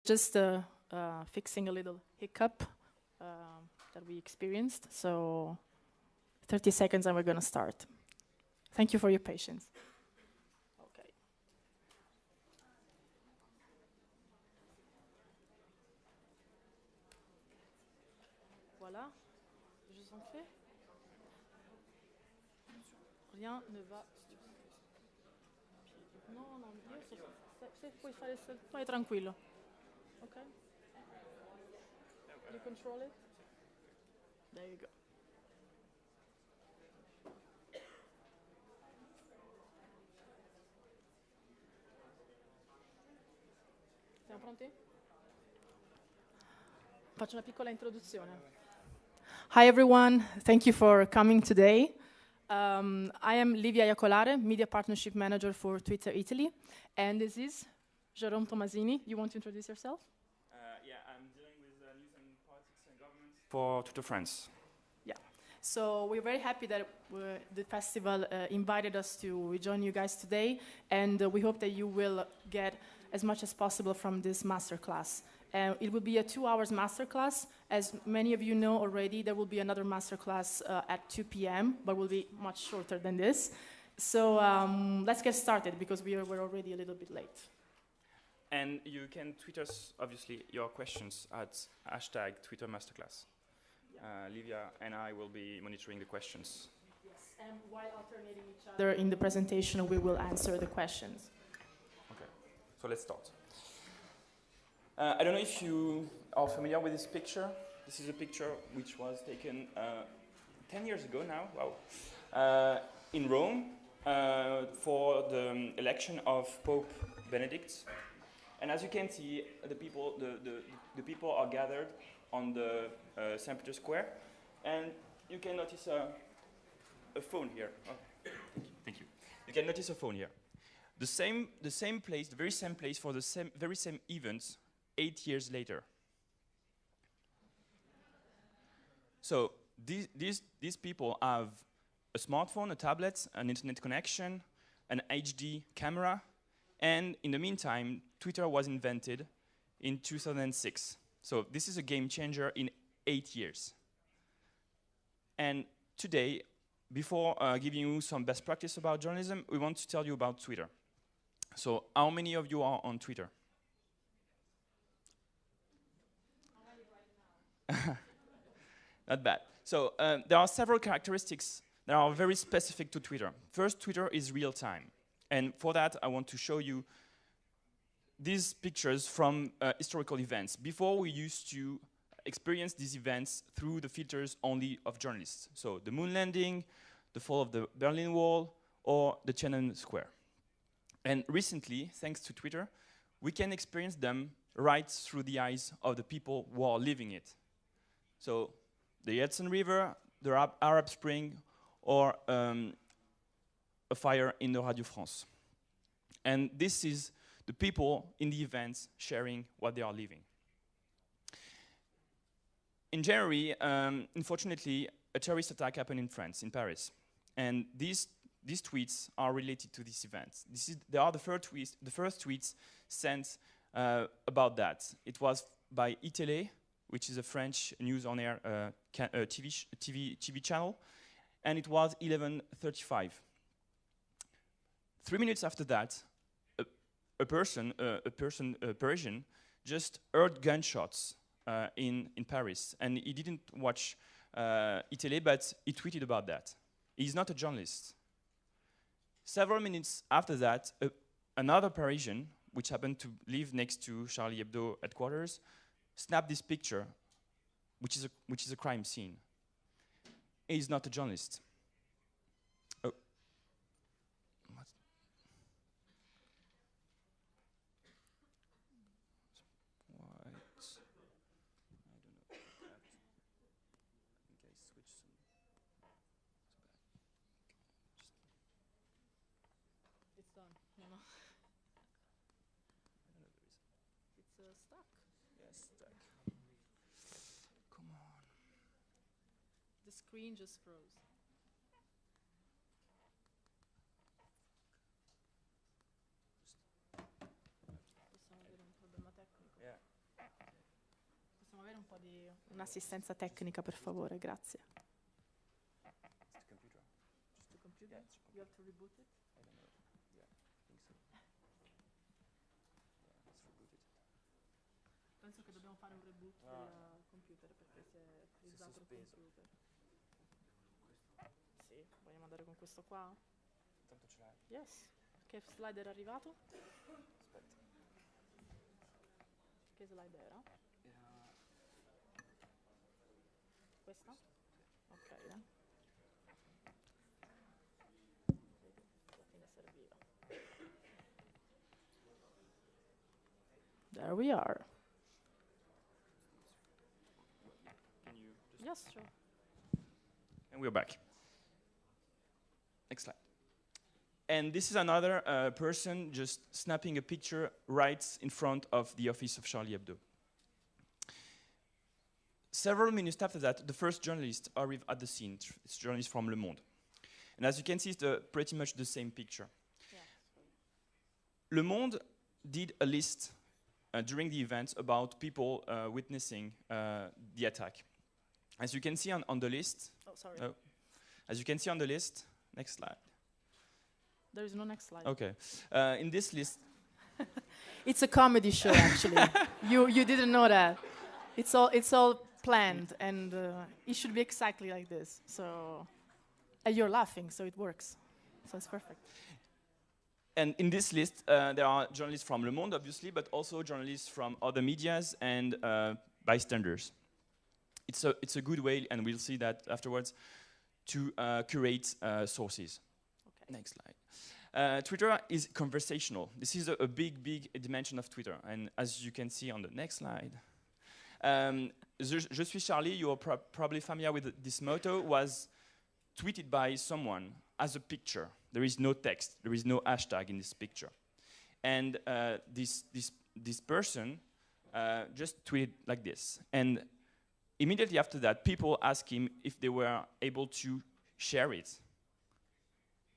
Just fixing a little hiccup that we experienced. So 30 seconds and we're going to start. Thank you for your patience. Okay. Voilà. Je vous en fais. Rien ne va. No, no, io se puoi fare vai tranquillo. Okay? You control it? There you go. Siamo pronti? Faccio una piccola introduzione. Hi everyone, thank you for coming today. I am Livia Iacolare, Media Partnership Manager for Twitter Italy, and this is Jérôme Tomasini. You want to introduce yourself? Yeah, I'm dealing with news and politics and government for Twitter France. Yeah, so we're very happy that the festival invited us to join you guys today, and we hope that you will get as much as possible from this masterclass. It will be a 2 hours masterclass. As many of you know already, there will be another masterclass at 2 p.m., but will be much shorter than this. So let's get started, because we're already a little bit late. And you can tweet us, obviously, your questions at #TwitterMasterclass. Yeah. Livia and I will be monitoring the questions. Yes, and while alternating each other in the presentation, we will answer the questions. Okay, so let's start. I don't know if you are familiar with this picture. This is a picture which was taken 10 years ago now, wow, in Rome for the election of Pope Benedict. And as you can see, the people are gathered on the St. Peter's Square, and you can notice a phone here. Oh, thank you. You can notice a phone here. The same place, the very same place for the very same events 8 years later. So these people have a smartphone, a tablet, an internet connection, an HD camera, and in the meantime, Twitter was invented in 2006. So this is a game changer in 8 years. And today, before giving you some best practice about journalism, we want to tell you about Twitter. So how many of you are on Twitter? Not bad. So there are several characteristics that are very specific to Twitter. First, Twitter is real time. And for that, I want to show you these pictures from historical events. Before, we used to experience these events through the filters only of journalists. So the moon landing, the fall of the Berlin Wall, or the Tiananmen Square. And recently, thanks to Twitter, we can experience them right through the eyes of the people who are living it. So the Hudson River, the Arab Spring, or a fire in the Radio France. And this is the people in the events sharing what they are living. In January, unfortunately, a terrorist attack happened in France, in Paris. And these tweets are related to this event. They are the first tweets sent about that. It was by iTélé, which is a French news on air TV channel, and it was 11:35. 3 minutes after that, a Parisian, just heard gunshots in Paris, and he didn't watch iTélé, but he tweeted about that. He's not a journalist. Several minutes after that, another Parisian, which happened to live next to Charlie Hebdo headquarters, snapped this picture, which is a crime scene. He's not a journalist. Oh. What? I don't know. I think I switched some. It's done, you know. It's stuck. Yes, stuck. Come on. The screen just froze. Yeah. po' di un'assistenza tecnica, per favore, grazie. Just the computer? You have to reboot it? I don't know. Yeah, I think so. Yeah, let's reboot it. Penso che dobbiamo fare un reboot del computer perché si è frizzato il computer. Sì, vogliamo andare con questo qua? Tanto ce l'hai. Yes. Che slide era arrivato? Aspetta. Che slide era? Questa? Ok. Alla fine serviva. There we are. Can you just Yes, sure. And we're back. Next slide. And this is another person just snapping a picture right in front of the office of Charlie Hebdo. Several minutes after that, the first journalist arrived at the scene. It's a journalist from Le Monde. And as you can see, it's pretty much the same picture. Yeah. Le Monde did a list during the event about people witnessing the attack. As you can see on the list, as you can see on the list, next slide. There is no next slide. Okay. In this list, it's a comedy show, actually. you didn't know that. It's all planned, and it should be exactly like this. So, and you're laughing, so it works. So it's perfect. And in this list, there are journalists from Le Monde, obviously, but also journalists from other medias and bystanders. It's a good way, and we'll see that afterwards, to curate sources. Okay. Next slide. Twitter is conversational. This is a big dimension of Twitter. And as you can see on the next slide, Je suis Charlie, you're probably familiar with this motto, was tweeted by someone as a picture. There is no text, there is no hashtag in this picture. And this person just tweeted like this. And immediately after that, people asked him if they were able to share it.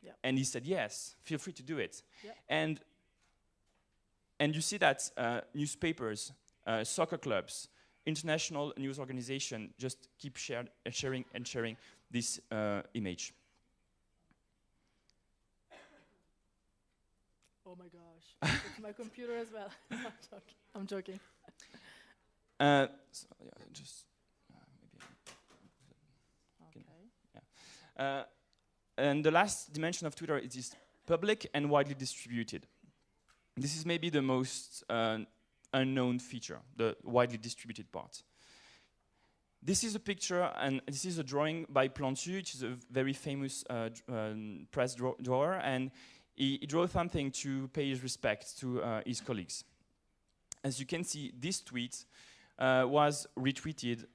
Yep. And he said, yes, feel free to do it. Yep. And you see that newspapers, soccer clubs, international news organizations just keep sharing this image. Oh my gosh, it's my computer as well. I'm joking. So yeah, just maybe. Okay. Yeah. And the last dimension of Twitter is public and widely distributed. This is maybe the most unknown feature, the widely distributed part. This is a picture, and this is a drawing by Plantu, which is a very famous press drawer, and he drew something to pay his respect to his colleagues. As you can see, this tweet was retweeted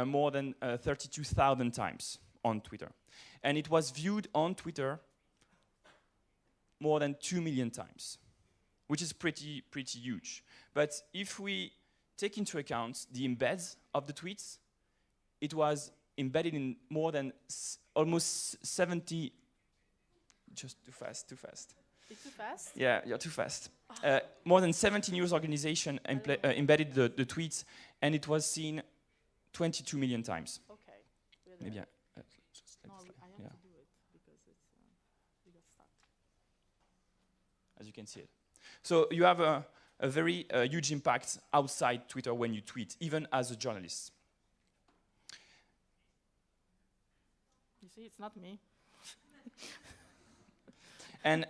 more than 32,000 times on Twitter. And it was viewed on Twitter more than 2 million times, which is pretty huge. But if we take into account the embeds of the tweets, it was embedded in more than almost 70. Just too fast. It's too fast? Yeah, you're too fast. More than 70 news organizations embedded the tweets, and it was seen 22 million times. Okay. Really? Maybe no, I have to do it because we got stuck. As you can see it. So you have a very huge impact outside Twitter when you tweet, even as a journalist. You see, it's not me. And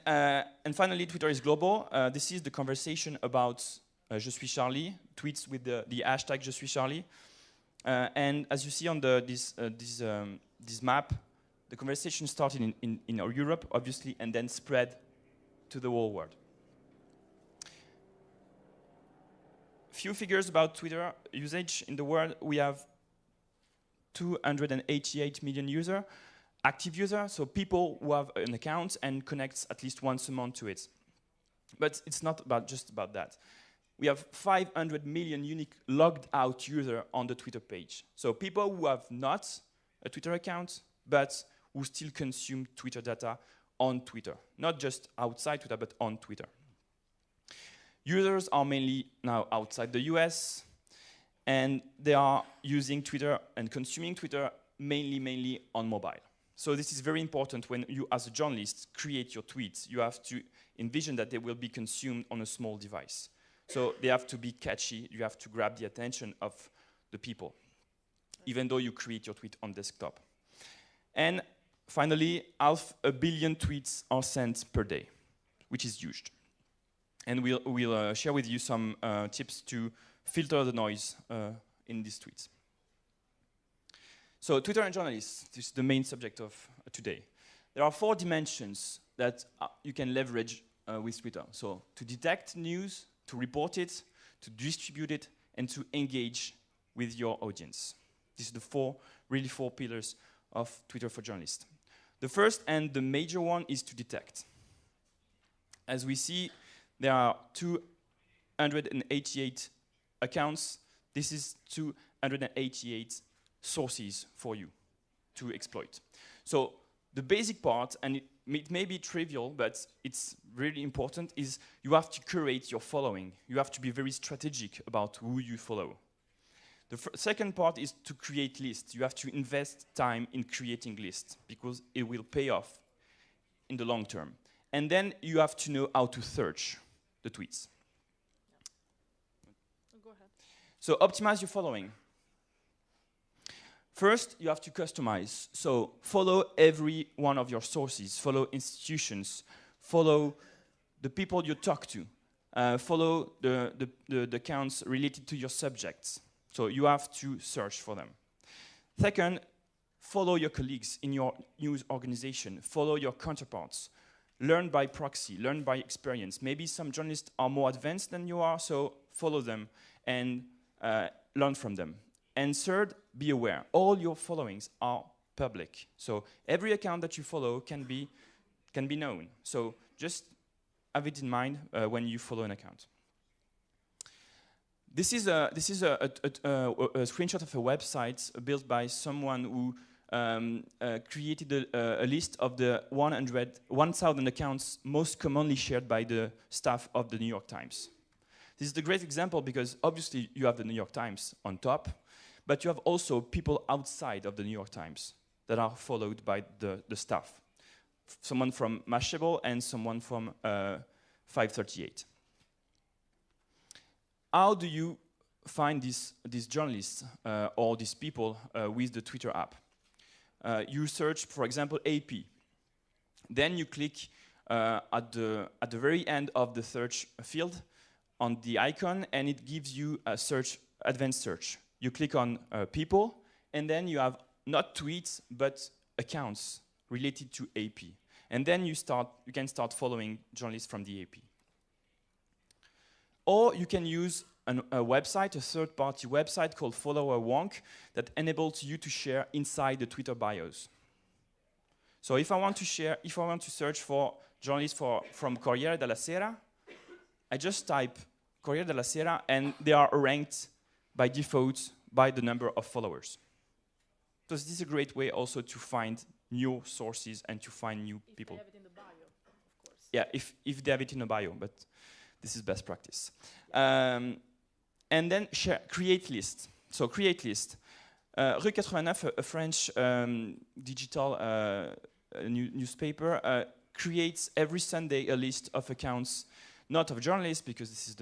finally, Twitter is global. This is the conversation about Je suis Charlie, tweets with the hashtag Je suis Charlie. And as you see on this map, the conversation started in Europe, obviously, and then spread to the whole world. Few figures about Twitter usage in the world. We have 288 million users, active users, so people who have an account and connect at least once a month to it. But it's not just about that. We have 500 million unique logged out users on the Twitter page. So people who have not a Twitter account, but who still consume Twitter data on Twitter. Not just outside Twitter, but on Twitter. Users are mainly now outside the US, and they are using Twitter and consuming Twitter mainly on mobile. So this is very important when you, as a journalist, create your tweets. You have to envision that they will be consumed on a small device. So they have to be catchy. You have to grab the attention of the people, even though you create your tweet on desktop. And finally, 500 million tweets are sent per day, which is huge. And we'll share with you some tips to filter the noise in these tweets. So Twitter and journalists, this is the main subject of today. There are 4 dimensions that you can leverage with Twitter. So to detect news, to report it, to distribute it, and to engage with your audience. These are the 4 pillars of Twitter for journalists. The first and the major one is to detect. As we see, there are 288 accounts. This is 288 sources for you to exploit. So the basic part, and it may be trivial, but it's really important, is you have to curate your following. You have to be very strategic about who you follow. The second part is to create lists. You have to invest time in creating lists because it will pay off in the long term. And then you have to know how to search the tweets. Go ahead. So optimize your following. First, you have to customize. So follow every one of your sources, follow institutions, follow the people you talk to, follow the accounts related to your subjects. So you have to search for them. Second, follow your colleagues in your news organization, follow your counterparts. Learn by proxy, learn by experience. Maybe some journalists are more advanced than you are, so follow them and learn from them. And third, be aware. All your followings are public. So every account that you follow can be known. So just have it in mind when you follow an account. This is a screenshot of a website built by someone who created a list of the 1,000 accounts most commonly shared by the staff of the New York Times. This is a great example because obviously you have the New York Times on top, but you have also people outside of the New York Times that are followed by the staff. Someone from Mashable and someone from 538. How do you find these journalists or these people with the Twitter app? You search, for example, AP. Then you click at the very end of the search field on the icon, and it gives you a advanced search. You click on people, and then you have not tweets, but accounts related to AP. And then you can start following journalists from the AP. Or you can use a website, a third-party website called Follower Wonk that enables you to share inside the Twitter bios. So if I want to search for journalists from Corriere della Sera, I just type Corriere della Sera, and they are ranked by default by the number of followers. So this is a great way also to find new sources and to find new people. If they have it in the bio, of course. Yeah, if they have it in the bio, but this is best practice. And then create list. So create list. Rue 89, a French digital newspaper, creates every Sunday a list of accounts, not of journalists, because this is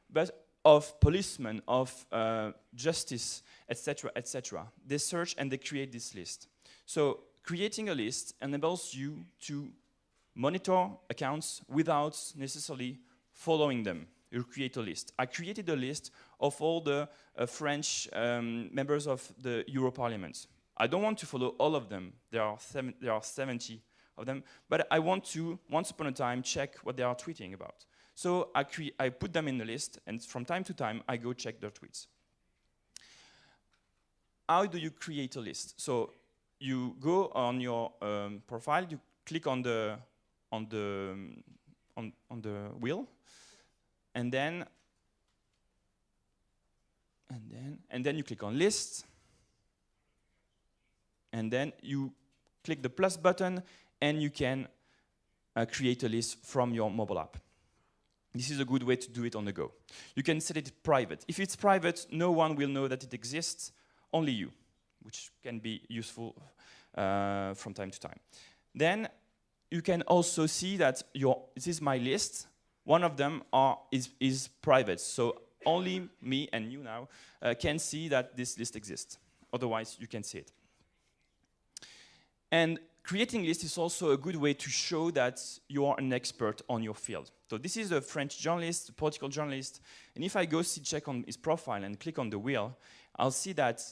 but of policemen, of justice, etc., etc. They search and they create this list. So creating a list enables you to monitor accounts without necessarily following them. You create a list. I created a list of all the French members of the Euro Parliament. I don't want to follow all of them. There are 70 of them, but I want to, once upon a time, check what they are tweeting about. So I put them in the list, and from time to time, I go check their tweets. How do you create a list? So you go on your profile, you click on the wheel, and then you click on list, and then you click the plus button, and you can create a list from your mobile app. This is a good way to do it on the go. You can set it private. If it's private, no one will know that it exists, only you, which can be useful from time to time. Then you can also see that this is my list. One of them is private, so only me and you now can see that this list exists. Otherwise, you can see it. And creating lists is also a good way to show that you are an expert on your field. So this is a French journalist, a political journalist, and if I go check on his profile and click on the wheel, I'll see that,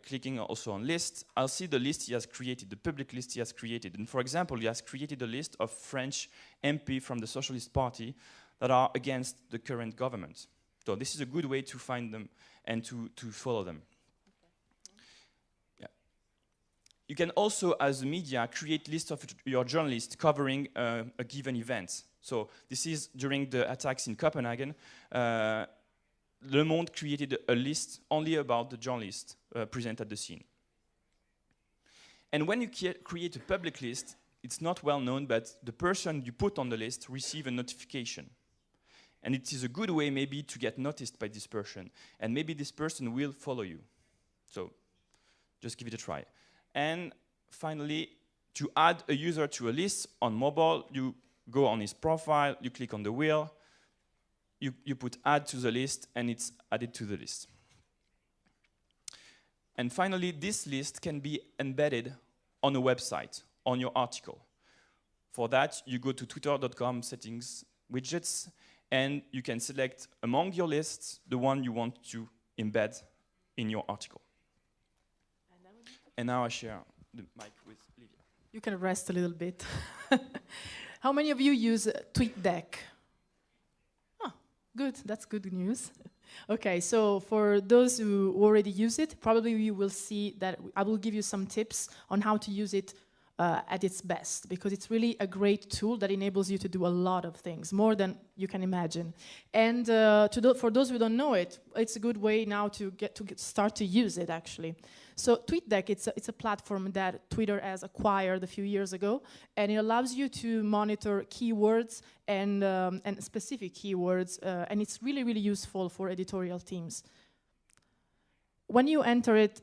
clicking also on list, I'll see the list he has created, the public list he has created. And for example, he has created a list of French MP from the Socialist Party that are against the current government. So this is a good way to find them and to follow them. You can also, as a media, create lists of your journalists covering a given event. So this is during the attacks in Copenhagen. Le Monde created a list only about the journalists present at the scene. And when you create a public list, it's not well known, but the person you put on the list receives a notification. And it is a good way maybe to get noticed by this person. And maybe this person will follow you. So just give it a try. And finally, to add a user to a list on mobile, you go on his profile, you click on the wheel, you put add to the list, and it's added to the list. And finally, this list can be embedded on a website, on your article. For that, you go to twitter.com settings, widgets, and you can select among your lists the one you want to embed in your article. And now I share the mic with Livia. You can rest a little bit. How many of you use TweetDeck? Oh, good. That's good news. Okay, so for those who already use it, probably you will see that I will give you some tips on how to use it at its best, because it's really a great tool that enables you to do a lot of things, more than you can imagine. And for those who don't know it, it's a good way now to start to use it, actually. So TweetDeck, it's a platform that Twitter has acquired a few years ago, and it allows you to monitor keywords and specific keywords, and it's really, really useful for editorial teams. When you enter it,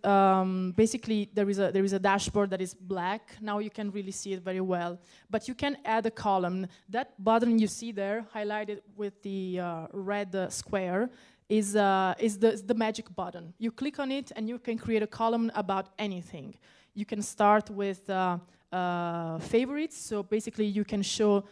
basically there is a dashboard that is black. Now you can really see it very well. But you can add a column. That button you see there, highlighted with the red square, is the magic button. You click on it and you can create a column about anything. You can start with favorites. So basically, you can show,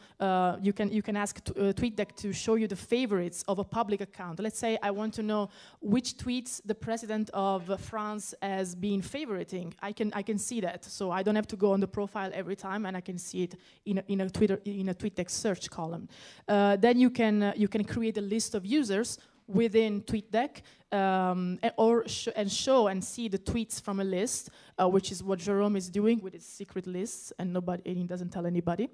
you can ask TweetDeck to show you the favorites of a public account. Let's say I want to know which tweets the president of France has been favoriting. I can see that, so I don't have to go on the profile every time, and I can see it in a TweetDeck search column. Then you can create a list of users within TweetDeck, and show and see the tweets from a list, which is what Jérôme is doing with his secret lists, and he doesn't tell anybody.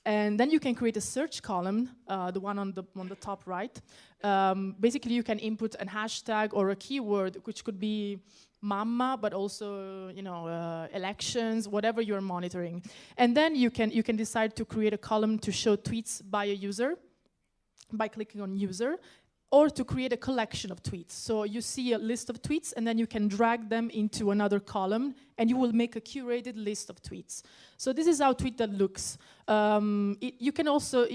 And then you can create a search column, the one on the top right. Basically, you can input a hashtag or a keyword, which could be mama, but also elections, whatever you're monitoring. And then you can decide to create a column to show tweets by a user by clicking on user, or to create a collection of tweets. So you see a list of tweets, and then you can drag them into another column, and you will make a curated list of tweets. So this is how TweetDeck looks. You can also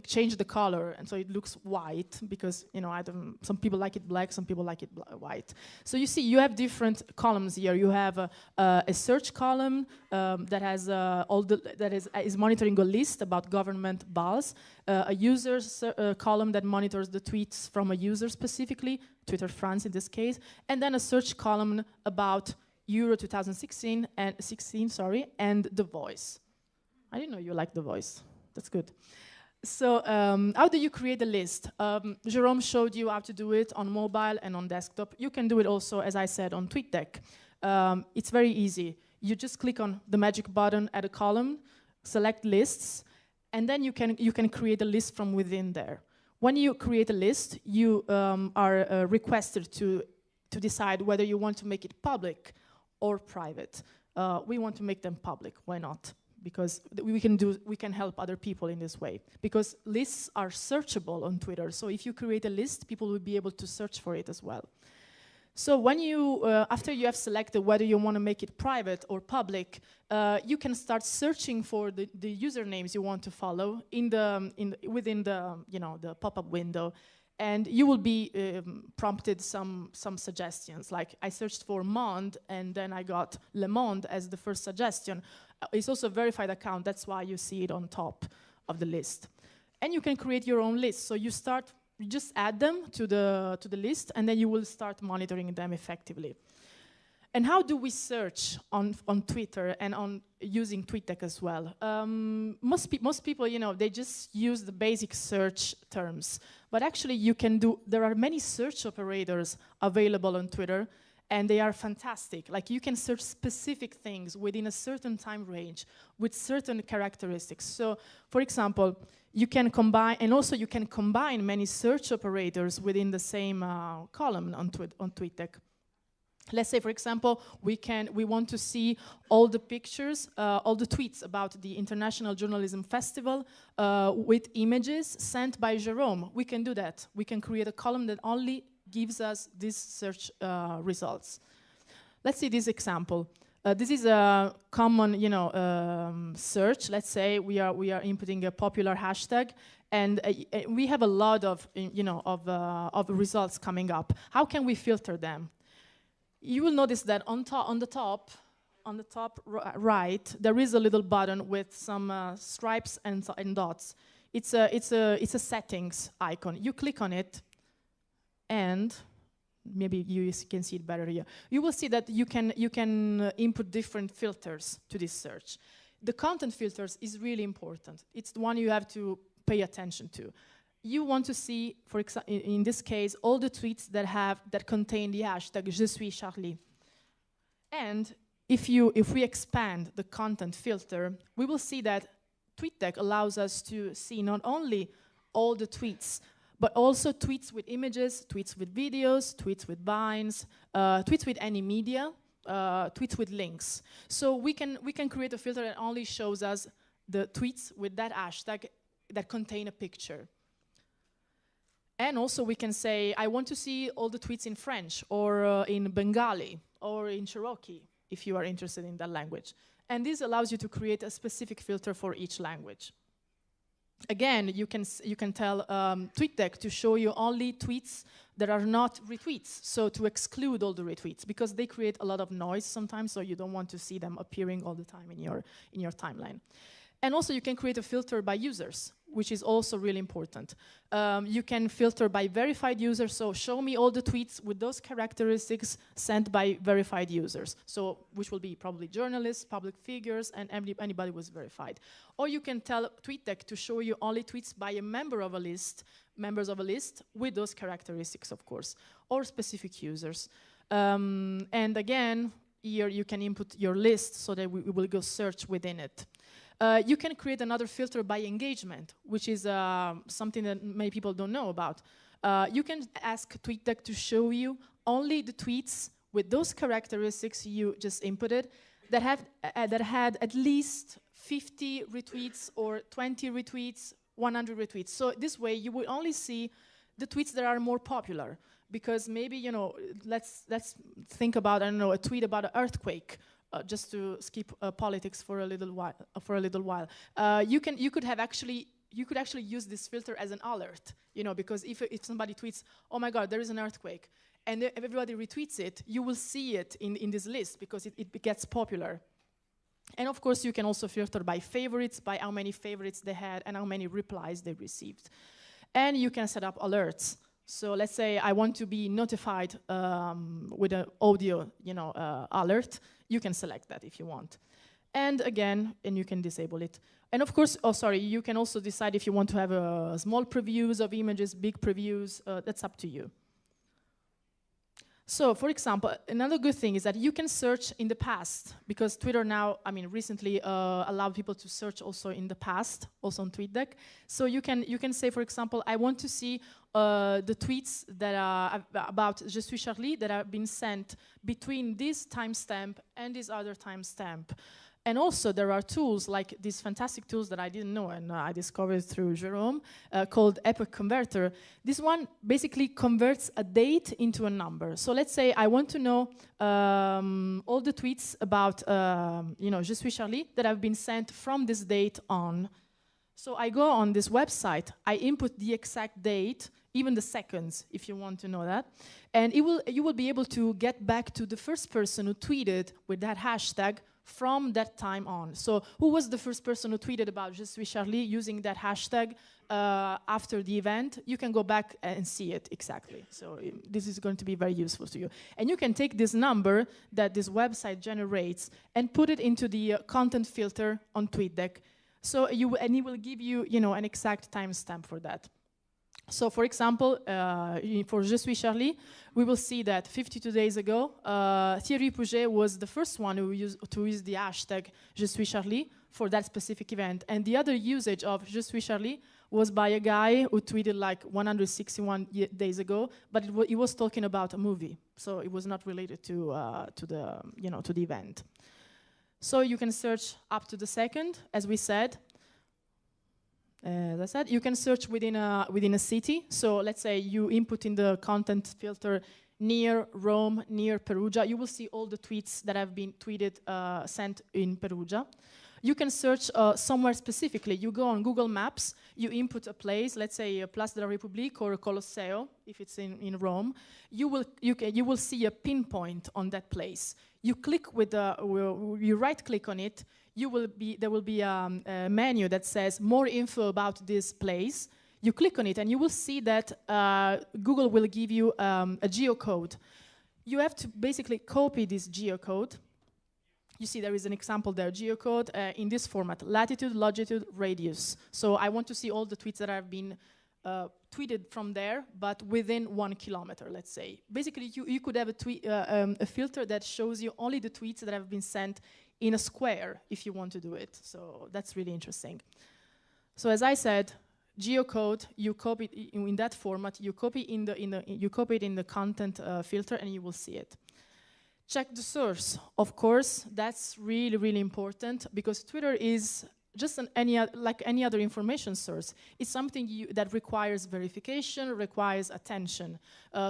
change the color, and so it looks white, because some people like it black, some people like it white. So you see, you have different columns here. You have a search column that has is monitoring a list about government balls, a users column that monitors the tweets from a user specifically, Twitter France in this case, and then a search column about Euro 2016 and The Voice. I didn't know you liked The Voice. That's good. So how do you create a list? Jérôme showed you how to do it on mobile and on desktop. You can do it also, as I said, on TweetDeck. It's very easy. You just click on the magic button, add a column, select lists, and then you can create a list from within there. When you create a list, you are requested to decide whether you want to make it public or private. We want to make them public. Why not? because we can help other people in this way. Because lists are searchable on Twitter, so if you create a list, people will be able to search for it as well. So when you, after you have selected whether you want to make it private or public, you can start searching for the usernames you want to follow within the pop-up window, and you will be prompted some suggestions. Like I searched for Monde, and then I got Le Monde as the first suggestion. It's also a verified account. That's why you see it on top of the list. And you can create your own list. So you just add them to the list, and then you will start monitoring them effectively. And how do we search on Twitter and on using TweetDeck as well? Most people, they just use the basic search terms. But actually, there are many search operators available on Twitter, and they are fantastic. Like you can search specific things within a certain time range with certain characteristics. So, for example, you can combine many search operators within the same column on TweetDeck. Let's say, for example, we want to see all the pictures, all the tweets about the International Journalism Festival with images sent by Jerome. We can do that. We can create a column that only gives us these search results. Let's see this example. This is a common, search. Let's say we are inputting a popular hashtag, and we have a lot of, of results coming up. How can we filter them? You will notice that on the top right, there is a little button with some stripes and dots. It's a settings icon. You click on it, and maybe you can see it better here. You will see that you can input different filters to this search. The content filters is really important. It's the one you have to pay attention to. You want to see, for example, in this case, all the tweets that contain the hashtag Je suis Charlie. And if we expand the content filter, we will see that TweetDeck allows us to see not only all the tweets, but also tweets with images, tweets with videos, tweets with vines, tweets with any media, tweets with links. So we can create a filter that only shows us the tweets with that hashtag that contain a picture. And also we can say, I want to see all the tweets in French, or in Bengali, or in Cherokee, if you are interested in that language. And this allows you to create a specific filter for each language. Again, you can tell TweetDeck to show you only tweets that are not retweets, so to exclude all the retweets, because they create a lot of noise sometimes, so you don't want to see them appearing all the time in your timeline. And also you can create a filter by users, which is also really important. You can filter by verified users, so show me all the tweets with those characteristics sent by verified users, so which will be probably journalists, public figures, and anybody who is verified. Or you can tell TweetDeck to show you only tweets by a members of a list with those characteristics, of course, or specific users. And again, here you can input your list so that we will go search within it. You can create another filter by engagement, which is something that many people don't know about. You can ask TweetDeck to show you only the tweets with those characteristics you just inputted that had at least 50 retweets or 20 retweets, 100 retweets. So this way you will only see the tweets that are more popular, because maybe, let's think about, I don't know, a tweet about an earthquake. Just to skip politics for a little while, you could actually use this filter as an alert, because if somebody tweets, "Oh my God, there is an earthquake," and if everybody retweets it, you will see it in this list because it gets popular. And of course, you can also filter by favorites, by how many favorites they had and how many replies they received. And you can set up alerts. So let's say I want to be notified with an audio, alert. You can select that if you want. And again, you can disable it. And of course, you can also decide if you want to have small previews of images, big previews. That's up to you. So, for example, another good thing is that you can search in the past, because Twitter now, recently allowed people to search also in the past, also on TweetDeck. So you can say, for example, I want to see the tweets that are about Je suis Charlie that have been sent between this timestamp and this other timestamp. And also there are tools like these fantastic tools that I didn't know, and I discovered through Jerome, called Epoch Converter. This one basically converts a date into a number. So let's say I want to know all the tweets about, Je suis Charlie that have been sent from this date on. So I go on this website, I input the exact date, even the seconds, if you want to know that. And you will be able to get back to the first person who tweeted with that hashtag from that time on. So who was the first person who tweeted about Je suis Charlie using that hashtag after the event? You can go back and see it exactly. So this is going to be very useful to you. And you can take this number that this website generates and put it into the content filter on TweetDeck. So it will give you, an exact timestamp for that. So, for example, for Je suis Charlie, we will see that 52 days ago, Thierry Pouget was the first one to use the hashtag Je suis Charlie for that specific event. And the other usage of Je suis Charlie was by a guy who tweeted like 161 days ago, but he was talking about a movie, so it was not related to the event. So you can search up to the second, as we said. As I said, you can search within a city. So let's say you input in the content filter near Rome, near Perugia. You will see all the tweets that have been tweeted, sent in Perugia. You can search somewhere specifically. You go on Google Maps, you input a place, let's say Place de la République or Colosseo, if it's in Rome. You will see a pinpoint on that place. You click you right-click on it. There will be a menu that says more info about this place. You click on it, and you will see that Google will give you a geocode. You have to basically copy this geocode. You see there is an example there, geocode in this format, latitude, longitude, radius. So I want to see all the tweets that have been tweeted from there, but within 1 kilometer, let's say. Basically, you could have a filter that shows you only the tweets that have been sent in a square, if you want to do it. So that's really interesting. So as I said, geocode, you copy it in that format, you copy it in the content filter, and you will see it. Check the source. Of course, that's really, really important, because Twitter is just like any other information source. It's something that requires verification, requires attention.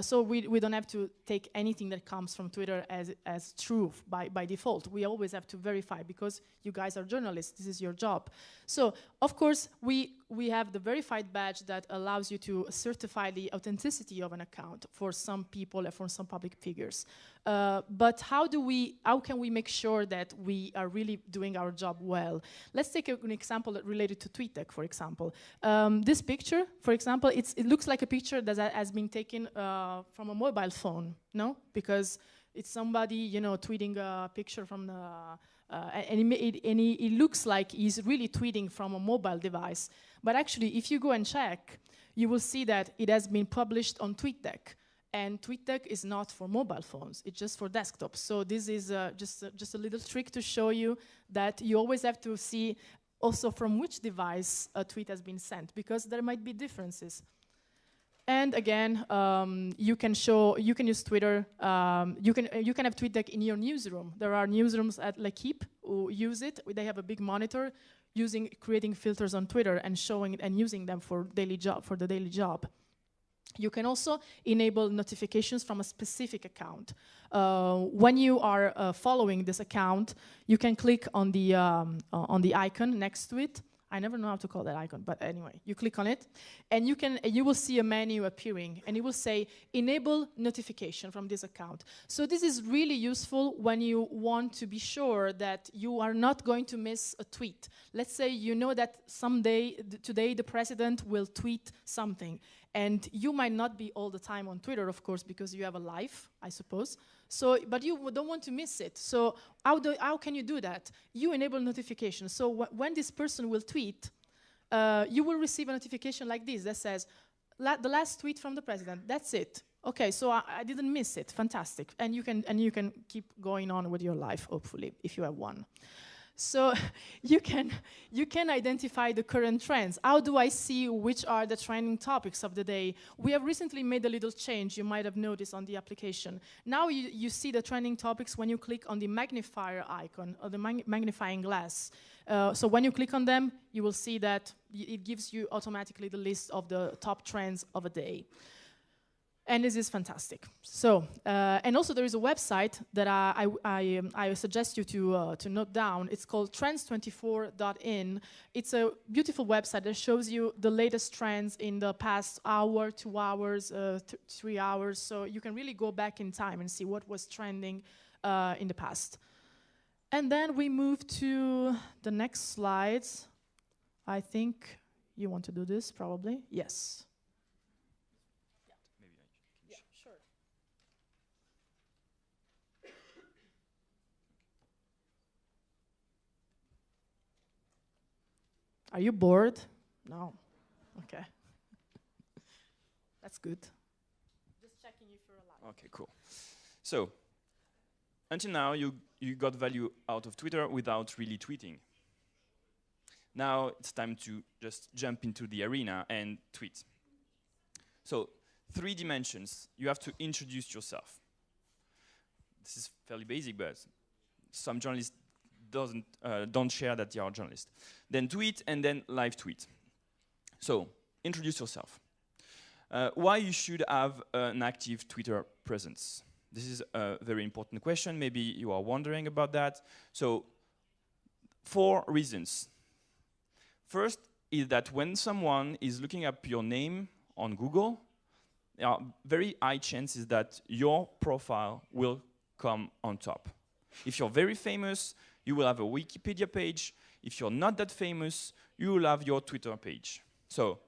So we don't have to take anything that comes from Twitter as true by default. We always have to verify, because you guys are journalists. This is your job. So, of course, we have the verified badge that allows you to certify the authenticity of an account for some people and for some public figures. But how can we make sure that we are really doing our job well? Let's take an example related to TweetDeck, for example. This picture, for example, it looks like a picture that has been taken from a mobile phone, no? Because it's somebody, tweeting a picture from the... and it looks like he's really tweeting from a mobile device. But actually, if you go and check, you will see that it has been published on TweetDeck. And TweetDeck is not for mobile phones, it's just for desktops. So this is just a little trick to show you that you always have to see also from which device a tweet has been sent, because there might be differences. And again, you can use Twitter. You can have TweetDeck in your newsroom. There are newsrooms at L'Equipe who use it. They have a big monitor, creating filters on Twitter and showing it and using them for the daily job. You can also enable notifications from a specific account. When you are following this account, you can click on the icon next to it. I never know how to call that icon, but anyway, you click on it, and you will see a menu appearing, and it will say enable notification from this account. So this is really useful when you want to be sure that you are not going to miss a tweet. Let's say you know that today the president will tweet something, and you might not be all the time on Twitter, of course, because you have a life, I suppose. So, but you don't want to miss it. So how can you do that? You enable notifications. So when this person will tweet, you will receive a notification like this that says, the last tweet from the president, that's it. Okay, so I didn't miss it, fantastic. And you can keep going on with your life, hopefully, if you have one. So you can identify the current trends. How do I see which are the trending topics of the day? We have recently made a little change you might have noticed on the application. Now you see the trending topics when you click on the magnifier icon or the magnifying glass. So when you click on them, you will see that it gives you automatically the list of the top trends of a day. And this is fantastic. So, and also there is a website that I suggest you to note down. It's called trends24.in. It's a beautiful website that shows you the latest trends in the past hour, 2 hours, 3 hours. So you can really go back in time and see what was trending in the past. And then we move to the next slides. I think you want to do this, probably. Yes. Are you bored? No. Okay. That's good. Just checking if you're alive. Okay, cool. So, until now, you got value out of Twitter without really tweeting. Now it's time to just jump into the arena and tweet. So, 3 dimensions. You have to introduce yourself. This is fairly basic, but some journalists don't share that they are journalists. Then tweet, and then live tweet. So, introduce yourself. Why you should have an active Twitter presence? This is a very important question. Maybe you are wondering about that. So, 4 reasons. First is that when someone is looking up your name on Google, there are very high chances that your profile will come on top. If you're very famous, you will have a Wikipedia page. If you're not that famous, you will have your Twitter page. So,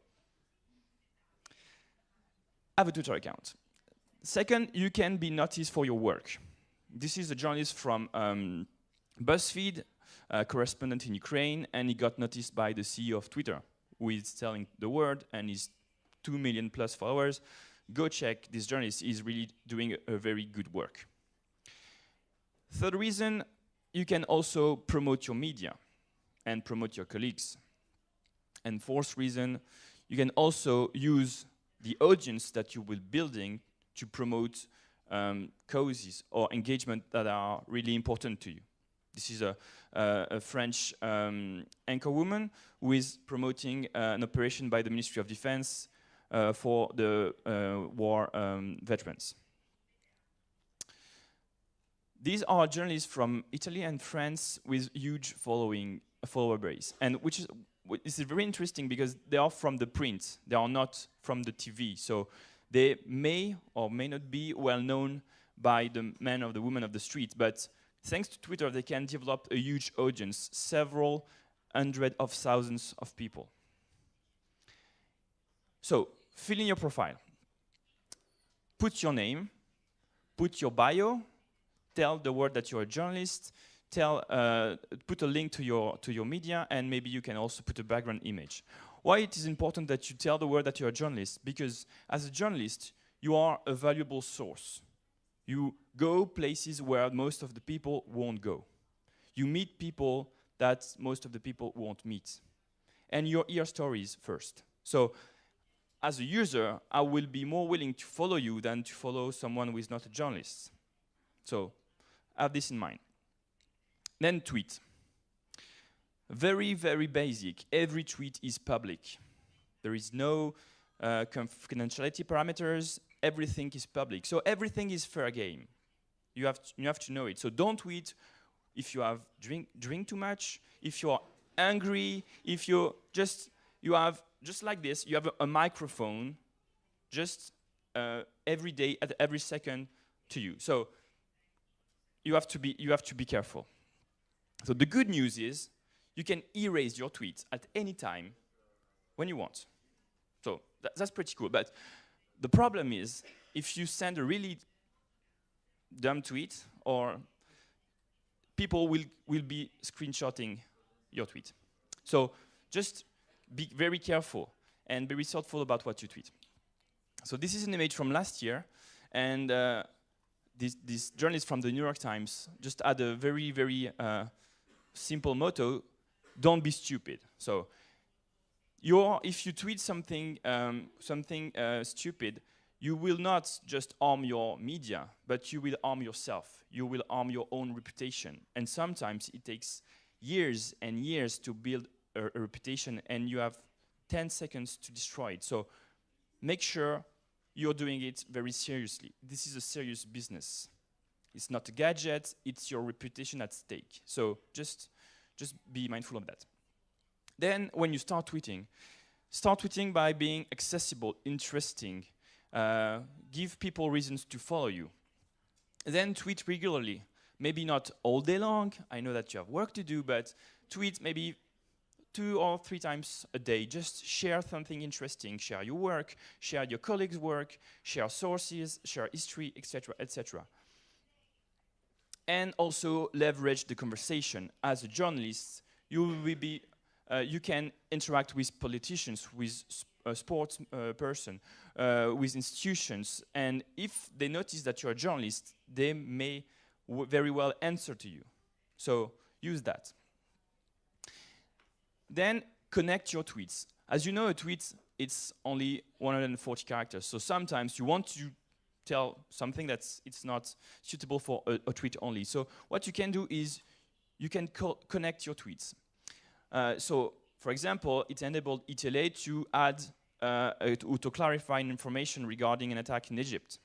have a Twitter account. Second, you can be noticed for your work. This is a journalist from BuzzFeed, a correspondent in Ukraine, and he got noticed by the CEO of Twitter, who is telling the word, and he's 2 million plus followers. Go check this journalist. He's really doing a very good work. Third reason, you can also promote your media and promote your colleagues. And fourth reason, you can also use the audience that you will building to promote causes or engagement that are really important to you. This is a French anchorwoman who is promoting an operation by the Ministry of Defense for the war veterans. These are journalists from Italy and France with huge follower base, and which is very interesting because they are from the print, they are not from the TV, so they may or may not be well known by the men or the women of the street, but thanks to Twitter they can develop a huge audience, several hundred of thousands of people. So, fill in your profile. Put your name, put your bio, tell the world that you're a journalist, put a link to your media, and maybe you can also put a background image. Why it is important that you tell the world that you're a journalist? Because as a journalist, you are a valuable source. You go places where most of the people won't go. You meet people that most of the people won't meet. And you hear stories first. So, as a user, I will be more willing to follow you than to follow someone who is not a journalist. So, have this in mind. Then tweet. Very, very basic. Every tweet is public. There is no confidentiality parameters. Everything is public. So everything is fair game. You have to know it. So don't tweet if you have drink too much, if you are angry, if you have just like this, you have a microphone just every day at every second to you. So you have to be careful. So the good news is you can erase your tweets at any time when you want. So that's pretty cool. But the problem is if you send a really dumb tweet, or people will be screenshotting your tweet. So just be very careful and be thoughtful about what you tweet. So this is an image from last year, and this journalist from the New York Times just had a very, very simple motto: don't be stupid. So if you tweet something stupid, you will not just harm your media, but you will harm yourself. You will harm your own reputation. And sometimes it takes years and years to build a reputation, and you have 10 seconds to destroy it. So make sure you're doing it very seriously. This is a serious business. It's not a gadget, it's your reputation at stake. So just be mindful of that. Then when you start tweeting by being accessible, interesting, give people reasons to follow you. Then tweet regularly. Maybe not all day long, I know that you have work to do, but tweet maybe 2 or 3 times a day. Just share something interesting, share your work, share your colleagues' work, share sources, share history, etc., etc. And also leverage the conversation. As a journalist, you can interact with politicians, with a sports person, with institutions, and if they notice that you're a journalist, they may very well answer to you. So use that. Then connect your tweets. As you know, a tweet, it's only 140 characters, so sometimes you want to tell something that's not suitable for a tweet only. So what you can do is you can connect your tweets. So, for example, it enabled ETLA to add to clarify information regarding an attack in Egypt.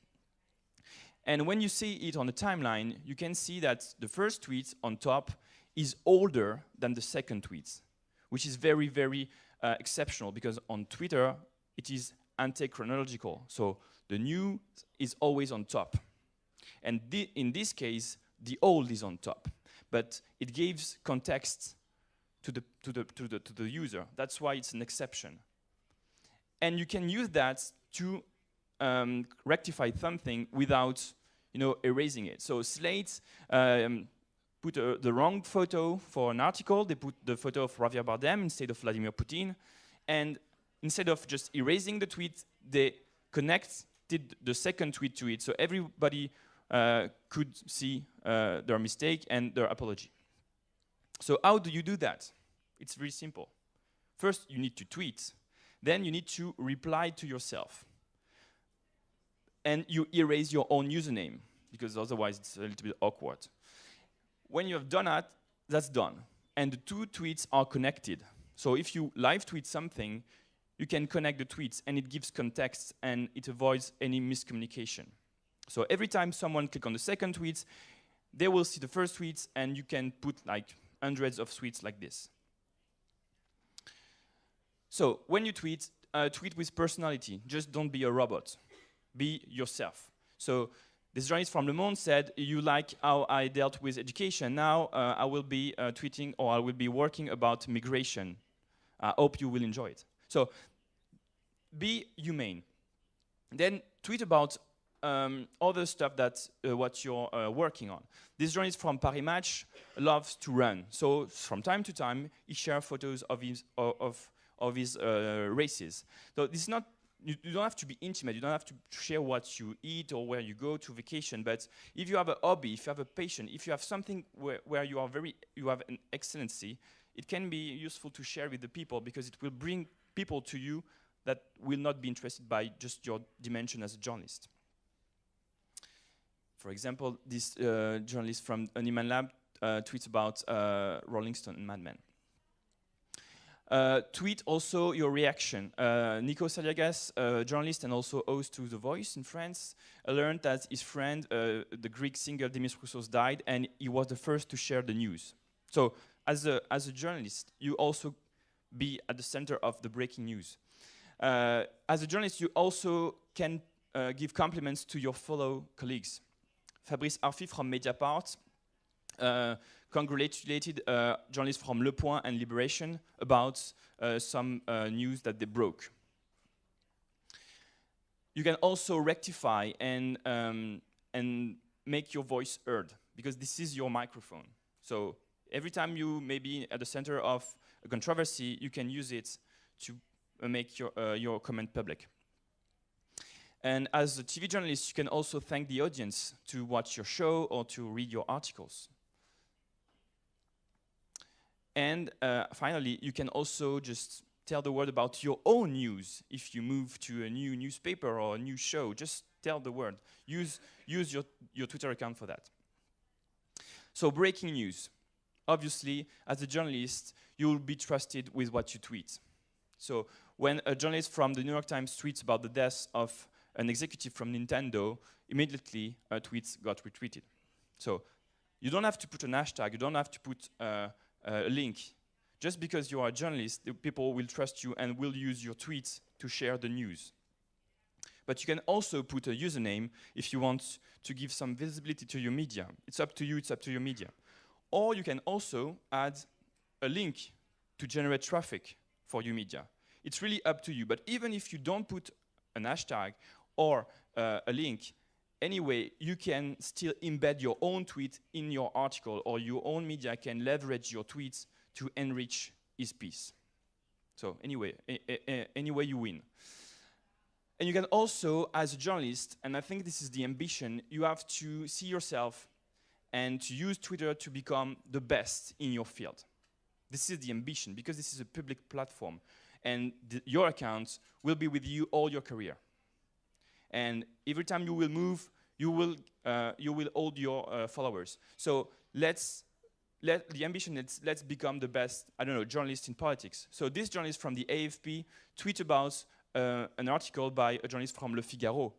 And when you see it on the timeline, you can see that the first tweet on top is older than the second tweet, which is very, very exceptional, because on Twitter, it is anti-chronological. So the new is always on top. And in this case, the old is on top. But it gives context to the user. That's why it's an exception. And you can use that to rectify something without erasing it. So Slate put the wrong photo for an article. They put the photo of Javier Bardem instead of Vladimir Putin. And instead of just erasing the tweet, they connected the second tweet to it, so everybody could see their mistake and their apology. So how do you do that? It's very simple. First, you need to tweet. Then you need to reply to yourself. And you erase your own username, because otherwise it's a little bit awkward. When you have done that, that's done. And the 2 tweets are connected. So if you live tweet something, you can connect the tweets, and it gives context, and it avoids any miscommunication. So every time someone clicks on the second tweet, they will see the first tweets, and you can put like hundreds of tweets like this. So when you tweet, tweet with personality. Just don't be a robot. Be yourself. So this journalist from Le Monde said, you like how I dealt with education. Now I will be tweeting, or I will be working about migration. I hope you will enjoy it. So be humane. Then tweet about other stuff that what you're working on. This journalist from Paris Match loves to run. So from time to time, he shares photos of his races. So this is not, you don't have to be intimate. You don't have to share what you eat or where you go to vacation. But if you have a hobby, if you have a passion, if you have something where you have an excellency, it can be useful to share with the people, because it will bring people to you that will not be interested by just your dimension as a journalist. For example, this journalist from Nieman Lab tweets about Rolling Stone and Mad Men. Tweet also your reaction. Nico Saliagas, journalist and also host to The Voice in France, learned that his friend, the Greek singer Demis Roussos, died, and he was the first to share the news. So as a journalist, you also be at the center of the breaking news. As a journalist, you also can give compliments to your fellow colleagues. Fabrice Arfi from Mediapart congratulated journalists from Le Point and Libération about some news that they broke. You can also rectify and make your voice heard, because this is your microphone. So every time you may be at the center of a controversy, you can use it to make your comment public. And as a TV journalist, you can also thank the audience to watch your show or to read your articles. And finally, you can also just tell the world about your own news. If you move to a new newspaper or a new show, just tell the world. Use your Twitter account for that. So breaking news. Obviously, as a journalist, you will be trusted with what you tweet. So when a journalist from the New York Times tweets about the death of an executive from Nintendo, immediately tweets got retweeted. So you don't have to put an hashtag, you don't have to put a link. Just because you are a journalist, the people will trust you and will use your tweets to share the news. But you can also put a username if you want to give some visibility to your media. It's up to you, it's up to your media. Or you can also add a link to generate traffic for your media. It's really up to you. But even if you don't put an hashtag or a link, anyway, you can still embed your own tweet in your article, or your own media can leverage your tweets to enrich his piece. So anyway, anyway you win. And you can also, as a journalist, and I think this is the ambition, you have to see yourself and to use Twitter to become the best in your field. This is the ambition, because this is a public platform, and your account will be with you all your career. And every time you will move, you will hold your followers. So let's become the best, I don't know, journalist in politics. So this journalist from the AFP tweet about an article by a journalist from Le Figaro.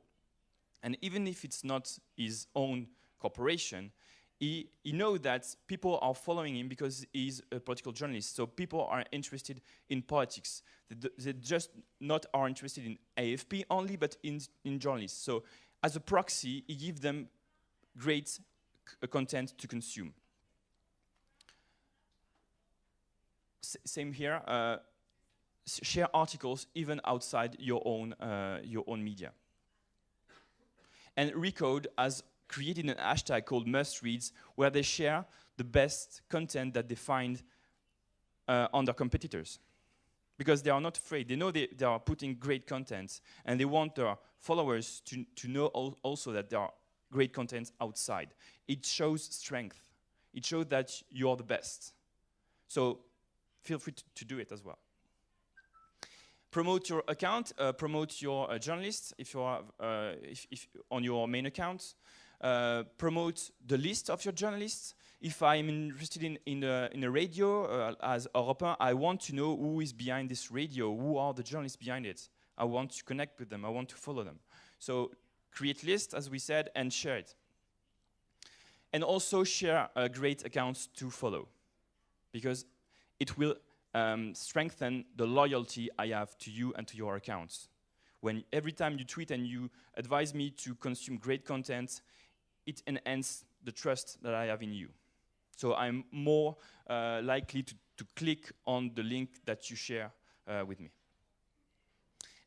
And even if it's not his own corporation, he knows that people are following him because he's a political journalist. So people are interested in politics. They just not are interested in AFP only, but in journalists. So as a proxy, he gives them great content to consume. Same here. Share articles even outside your own media. And Recode has created an hashtag called must-reads, where they share the best content that they find on their competitors. Because they are not afraid. They know they are putting great content, and they want their followers to know also that there are great content outside. It shows strength. It shows that you are the best. So feel free to do it as well. Promote your account, promote your journalists if you are if on your main account. Promote the list of your journalists. If I'm interested in a radio as Europe 1, I want to know who is behind this radio, who are the journalists behind it. I want to connect with them, I want to follow them. So create lists, as we said, and share it. And also share great accounts to follow, because it will strengthen the loyalty I have to you and to your accounts. When every time you tweet and you advise me to consume great content, it enhances the trust that I have in you. So I'm more likely to click on the link that you share with me.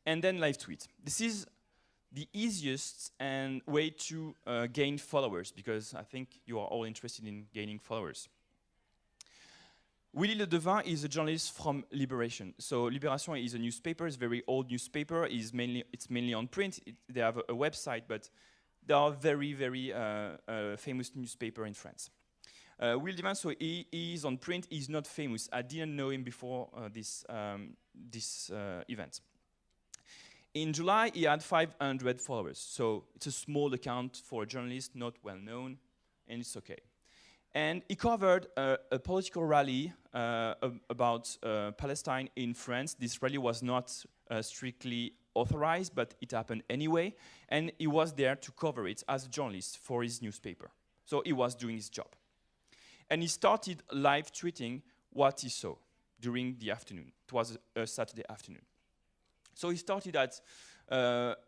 And then live tweet. This is the easiest way to gain followers, because I think you are all interested in gaining followers. Willy Le Devin is a journalist from Libération. So Libération is a newspaper, it's a very old newspaper. It's mainly on print. They have a website, but they are very, very famous newspaper in France. Willy Le Devin, so he is on print. He's not famous. I didn't know him before this event. In July, he had 500 followers. So it's a small account for a journalist, not well known, and it's okay. And he covered a political rally about Palestine in France. This rally was not strictly authorized, but it happened anyway. And he was there to cover it as a journalist for his newspaper. So he was doing his job. And he started live tweeting what he saw during the afternoon. It was a Saturday afternoon. So he started at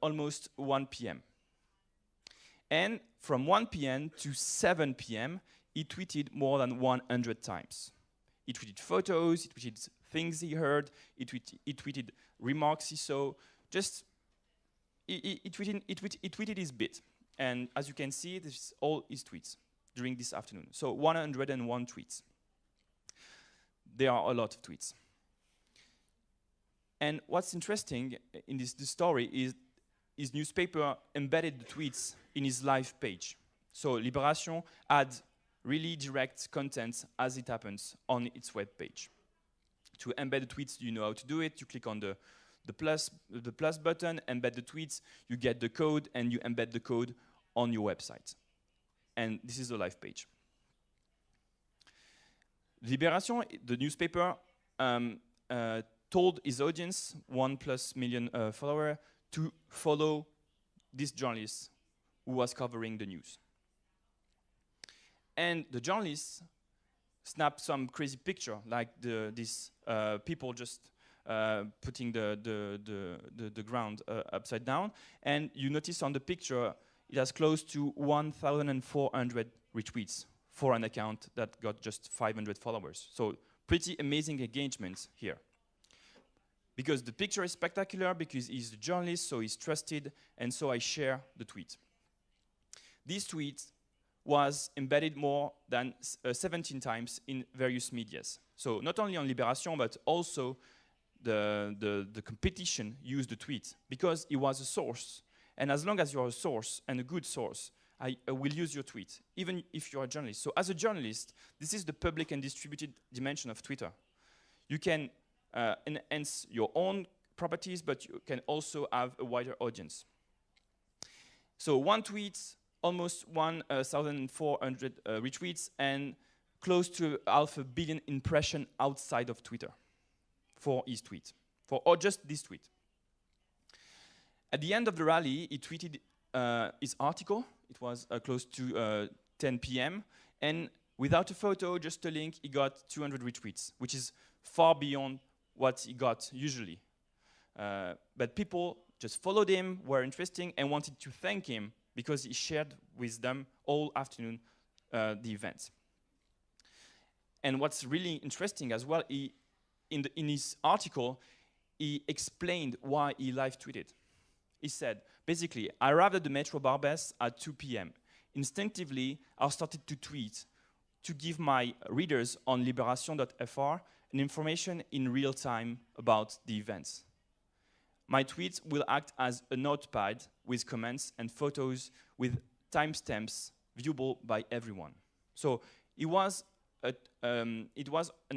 almost 1 p.m. And from 1 p.m. to 7 p.m., he tweeted more than 100 times. He tweeted photos, he tweeted things he heard, he tweeted remarks he saw. Just, he tweeted his bit. And as you can see, this is all his tweets during this afternoon. So 101 tweets. There are a lot of tweets. And what's interesting in this story is his newspaper embedded the tweets in his live page. So Libération had really direct content as it happens on its web page. To embed the tweets, you know how to do it. You click on the plus button, embed the tweets, you get the code, and you embed the code on your website. And this is the live page. Libération, the newspaper, told his audience, 1+ million followers, to follow this journalist who was covering the news. And the journalist snapped some crazy picture, like these people just putting the ground upside down. And you notice on the picture, it has close to 1,400 retweets for an account that got just 500 followers. So pretty amazing engagement here. Because the picture is spectacular, because he's a journalist, so he's trusted, and so I share the tweet. This tweet was embedded more than 17 times in various medias. So not only on Libération, but also the competition used the tweet, because it was a source. And as long as you're a source, and a good source, I will use your tweet, even if you're a journalist. So as a journalist, this is the public and distributed dimension of Twitter. You can enhance your own properties, but you can also have a wider audience. So one tweet, almost 1,400 retweets, and close to 500 million impressions outside of Twitter for his tweet, or just this tweet. At the end of the rally, he tweeted his article. It was close to 10 p.m. And without a photo, just a link, he got 200 retweets, which is far beyond what he got usually. But people just followed him, were interested, and wanted to thank him because he shared with them all afternoon the event. And what's really interesting as well, in his article, he explained why he live tweeted. He said, basically, I arrived at the Metro Barbès at 2 p.m. Instinctively, I started to tweet to give my readers on Libération.fr an information in real time about the events. My tweets will act as a notepad with comments and photos with timestamps viewable by everyone. So it was an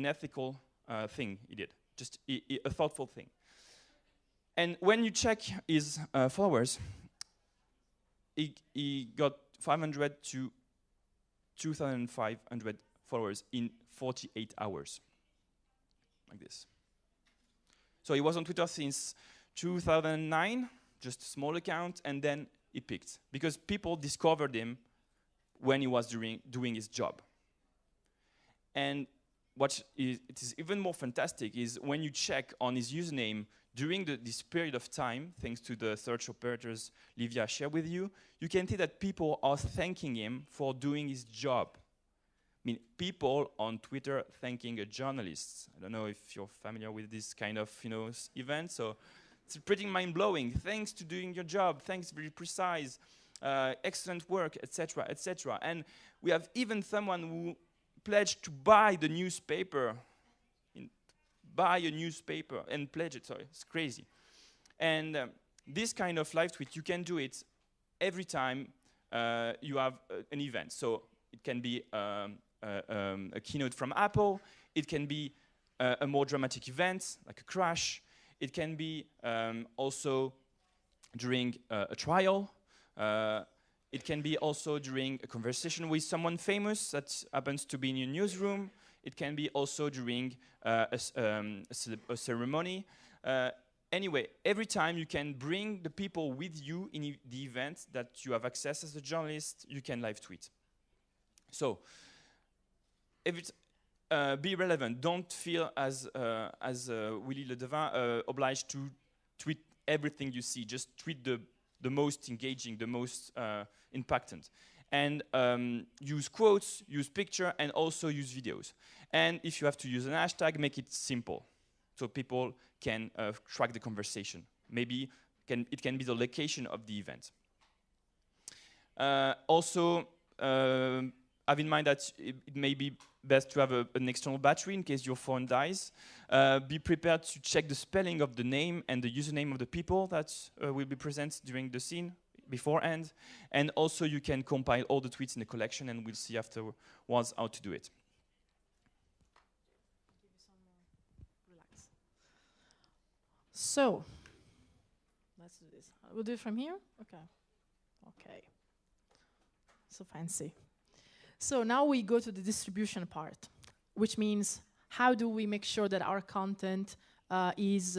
ethical thing he did, just a thoughtful thing. And when you check his followers, he got 500 to 2,500 followers in 48 hours, like this. So he was on Twitter since 2009, just a small account, and then he peaked, because people discovered him when he was doing his job. And what it is even more fantastic is when you check on his username during this period of time, thanks to the search operators Livia shared with you, you can see that people are thanking him for doing his job. I mean, people on Twitter thanking a journalist. I don't know if you're familiar with this kind of event, so it's pretty mind-blowing. Thanks to doing your job, thanks, very precise, excellent work, etc., etc. And we have even someone who pledged to buy the newspaper, buy a newspaper and pledge it. Sorry, it's crazy. And this kind of live tweet, you can do it every time you have an event. So it can be a keynote from Apple. It can be a more dramatic event, like a crash. It can be also during a trial. It can be also during a conversation with someone famous that happens to be in your newsroom. It can be also during a ceremony. Anyway, every time you can bring the people with you in the event that you have access as a journalist, you can live tweet. So, if it's, be relevant. Don't feel as Willy Ledevin obliged to tweet everything you see. Just tweet the most engaging, the most impactant. And use quotes, use picture, and also use videos. And if you have to use an hashtag, make it simple, so people can track the conversation. Maybe it can be the location of the event. Also, have in mind that it may be best to have an external battery in case your phone dies. Be prepared to check the spelling of the name and the username of the people that will be present during the scene. beforehand. And also you can compile all the tweets in the collection, and we'll see afterwards how to do it. Relax. So, let's do this. We'll do it from here? Okay. Okay. So fancy. So now we go to the distribution part, which means how do we make sure that our content is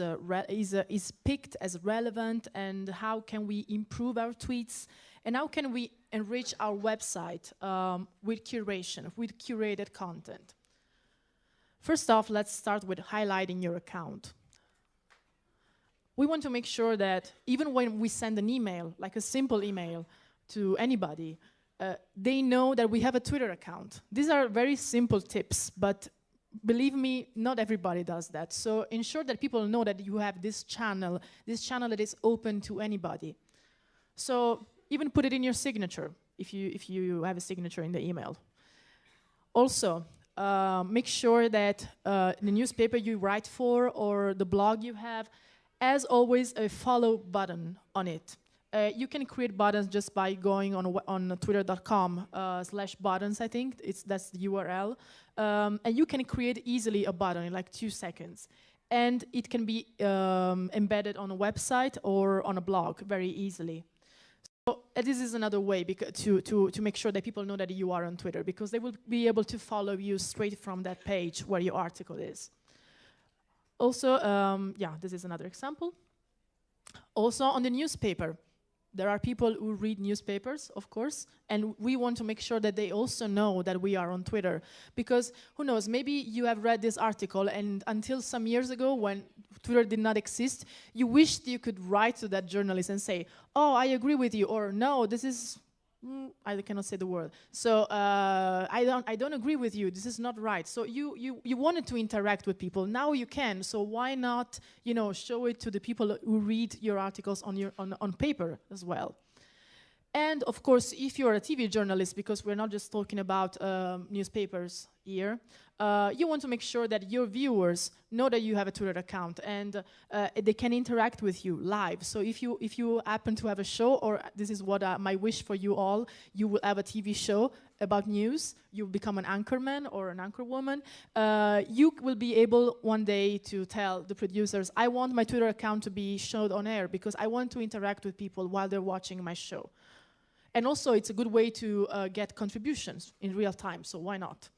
picked as relevant, and how can we improve our tweets, and how can we enrich our website with curation, with curated content. First off, let's start with highlighting your account. We want to make sure that even when we send an email, like a simple email to anybody, they know that we have a Twitter account. These are very simple tips, but believe me, not everybody does that. So ensure that people know that you have this channel that is open to anybody. So even put it in your signature if you have a signature in the email. Also, make sure that the newspaper you write for or the blog you have has always a follow button on it. You can create buttons just by going on twitter.com/buttons, I think. That's the URL. And you can create easily a button in like 2 seconds. And it can be embedded on a website or on a blog very easily. So this is another way to make sure that people know that you are on Twitter, because they will be able to follow you straight from that page where your article is. Also, yeah, this is another example. Also on the newspaper. There are people who read newspapers, of course, and we want to make sure that they also know that we are on Twitter. Because, who knows, maybe you have read this article, and until some years ago, when Twitter did not exist, you wished you could write to that journalist and say, oh, I agree with you, or no, this is... I cannot say the word. So I don't agree with you. This is not right. So you wanted to interact with people. Now you can. So why not, show it to the people who read your articles on paper as well? And of course, if you're a TV journalist, because we're not just talking about newspapers here, you want to make sure that your viewers know that you have a Twitter account and they can interact with you live. So if you happen to have a show, or this is what my wish for you all, you will have a TV show about news, you become an anchorman or an anchorwoman, you will be able one day to tell the producers, I want my Twitter account to be showed on air because I want to interact with people while they're watching my show. And also, it's a good way to get contributions in real time, so why not?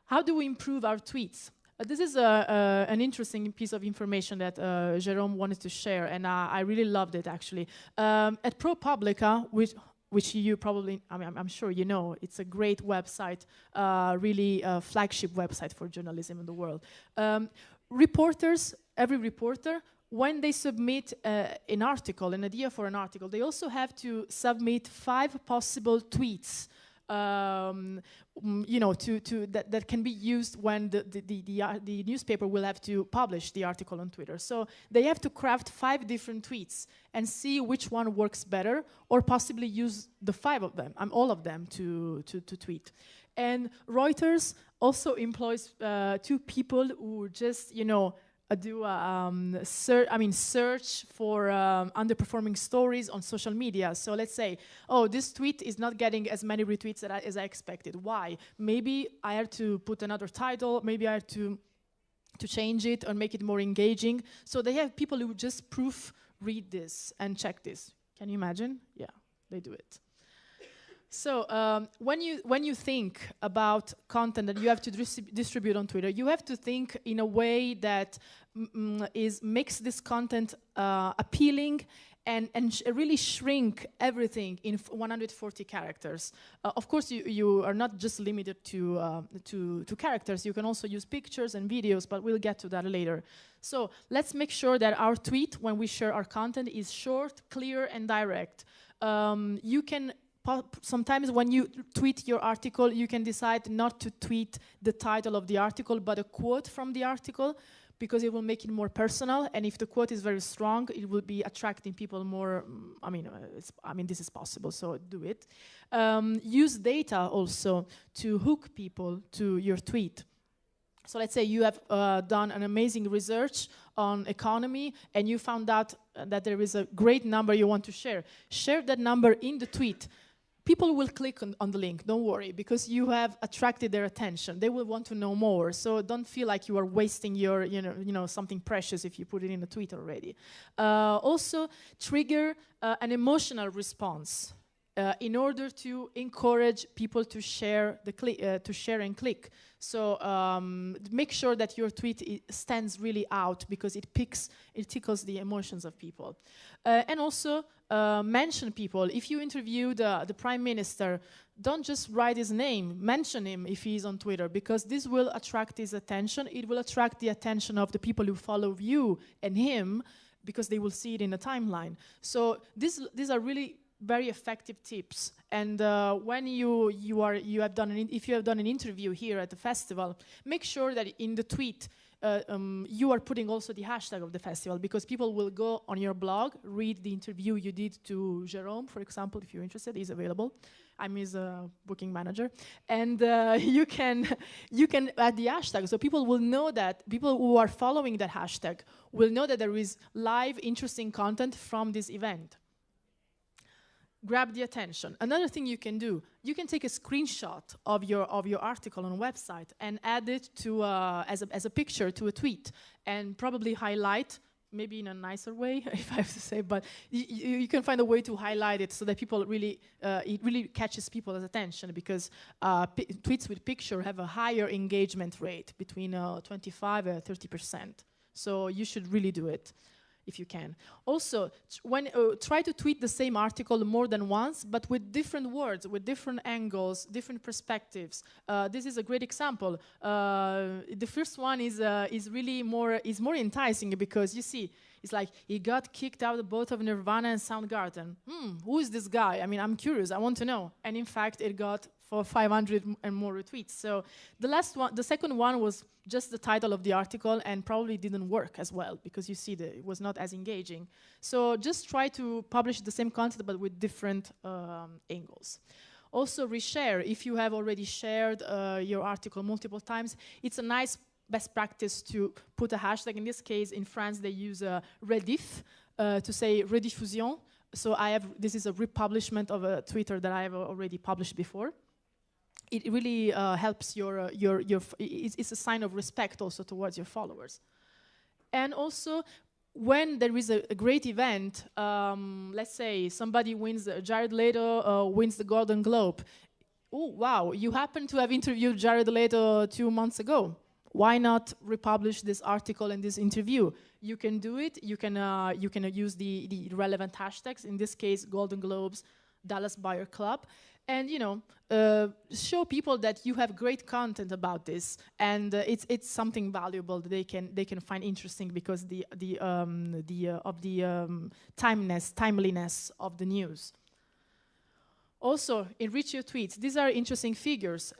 How do we improve our tweets? This is an interesting piece of information that Jérôme wanted to share, and I really loved it, actually. At ProPublica, which you probably, I'm sure you know, it's a great website, really a flagship website for journalism in the world. Reporters, every reporter, when they submit an article, an idea for an article, they also have to submit 5 possible tweets, that can be used when the newspaper will have to publish the article on Twitter. So they have to craft 5 different tweets and see which one works better, or possibly use the 5 of them, all of them, to tweet. And Reuters also employs 2 people who just, do search for underperforming stories on social media. So let's say, oh, this tweet is not getting as many retweets as I expected. Why? Maybe I had to put another title. Maybe I had to change it or make it more engaging. So they have people who just proofread this and check this. Can you imagine? Yeah, they do it. So when you think about content that you have to distribute on Twitter, you have to think in a way that makes this content appealing and really shrink everything in 140 characters. Of course, you are not just limited to characters. You can also use pictures and videos, but we'll get to that later. So let's make sure that our tweet, when we share our content, is short, clear, and direct. You can sometimes when you tweet your article, you can decide not to tweet the title of the article, but a quote from the article, because it will make it more personal. And if the quote is very strong, it will be attracting people more. This is possible, so do it. Use data also to hook people to your tweet. So let's say you have done an amazing research on economy, and you found out that there is a great number you want to share, share that number in the tweet. People will click on the link, don't worry, because you have attracted their attention. They will want to know more, so don't feel like you are wasting your, something precious if you put it in a tweet already. Also, trigger an emotional response in order to encourage people to share and click. So make sure that your tweet stands really out because it tickles the emotions of people. And also mention people. If you interview the Prime Minister, don't just write his name, mention him if he's on Twitter, because this will attract his attention. It will attract the attention of the people who follow you and him, because they will see it in the timeline. So these are really very effective tips. And when if you have done an interview here at the festival, make sure that in the tweet you are putting also the hashtag of the festival, because people will go on your blog, read the interview you did to Jérôme, for example, if you're interested. He's available. I'm his booking manager, and you can add the hashtag, so people will know that people who are following that hashtag will know that there is live, interesting content from this event. Grab the attention. Another thing you can do, you can take a screenshot of your article on a website and add it to as a picture to a tweet, and probably highlight, maybe in a nicer way, if I have to say, but you can find a way to highlight it so that people really, it really catches people's attention, because tweets with picture have a higher engagement rate, between 25 and 30%. So you should really do it if you can. Also, try to tweet the same article more than once, but with different words, with different angles, different perspectives. This is a great example. The first one is really more enticing, because you see, it's like he got kicked out of both of Nirvana and Soundgarden. Who is this guy? I mean, I'm curious. I want to know. And in fact, it got for 500 and more retweets. So the second one was just the title of the article, and probably didn't work as well, because you see that it was not as engaging. So just try to publish the same content, but with different angles. Also, reshare. If you have already shared your article multiple times, it's a nice best practice to put a hashtag. In this case, in France, they use rediff to say rediffusion. So this is a republishment of a Twitter that I have already published before. It really helps it's a sign of respect also towards your followers. And also, when there is a great event, let's say somebody wins, Jared Leto wins the Golden Globe. Oh, wow, you happen to have interviewed Jared Leto 2 months ago. Why not republish this article and this interview? You can do it. You can use the relevant hashtags. In this case, Golden Globes, Dallas Buyer Club, and show people that you have great content about this, and it's something valuable that they can find interesting, because of the timeliness of the news. Also, enrich your tweets. These are interesting figures.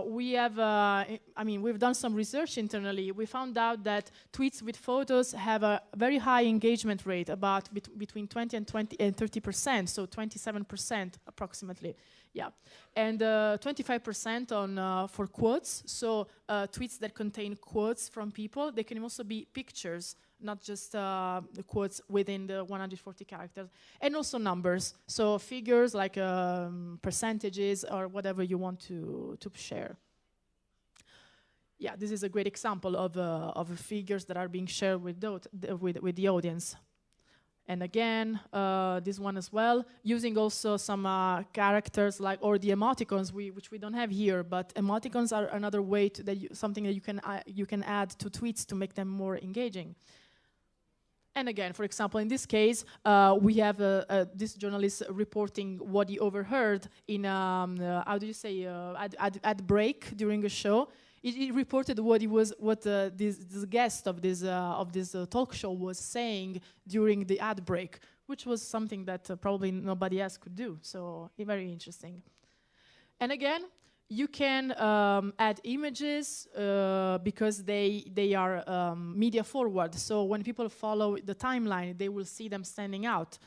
We've done some research internally. We found out that tweets with photos have a very high engagement rate, about between 20 and 30%, so 27% approximately. Yeah, and 25% on for quotes. So tweets that contain quotes from people. They can also be pictures, not just the quotes within the 140 characters, and also numbers. So figures like percentages or whatever you want to share. Yeah, this is a great example of figures that are being shared with the audience. And again, this one as well, using also some characters or the emoticons, which we don't have here, but emoticons are another way something that you can add to tweets to make them more engaging. And again, for example, in this case, we have this journalist reporting what he overheard in ad break during a show. He reported what this guest of this talk show was saying during the ad break, which was something that probably nobody else could do. So very interesting. And again, you can add images because they are media forward. So when people follow the timeline, they will see them standing out.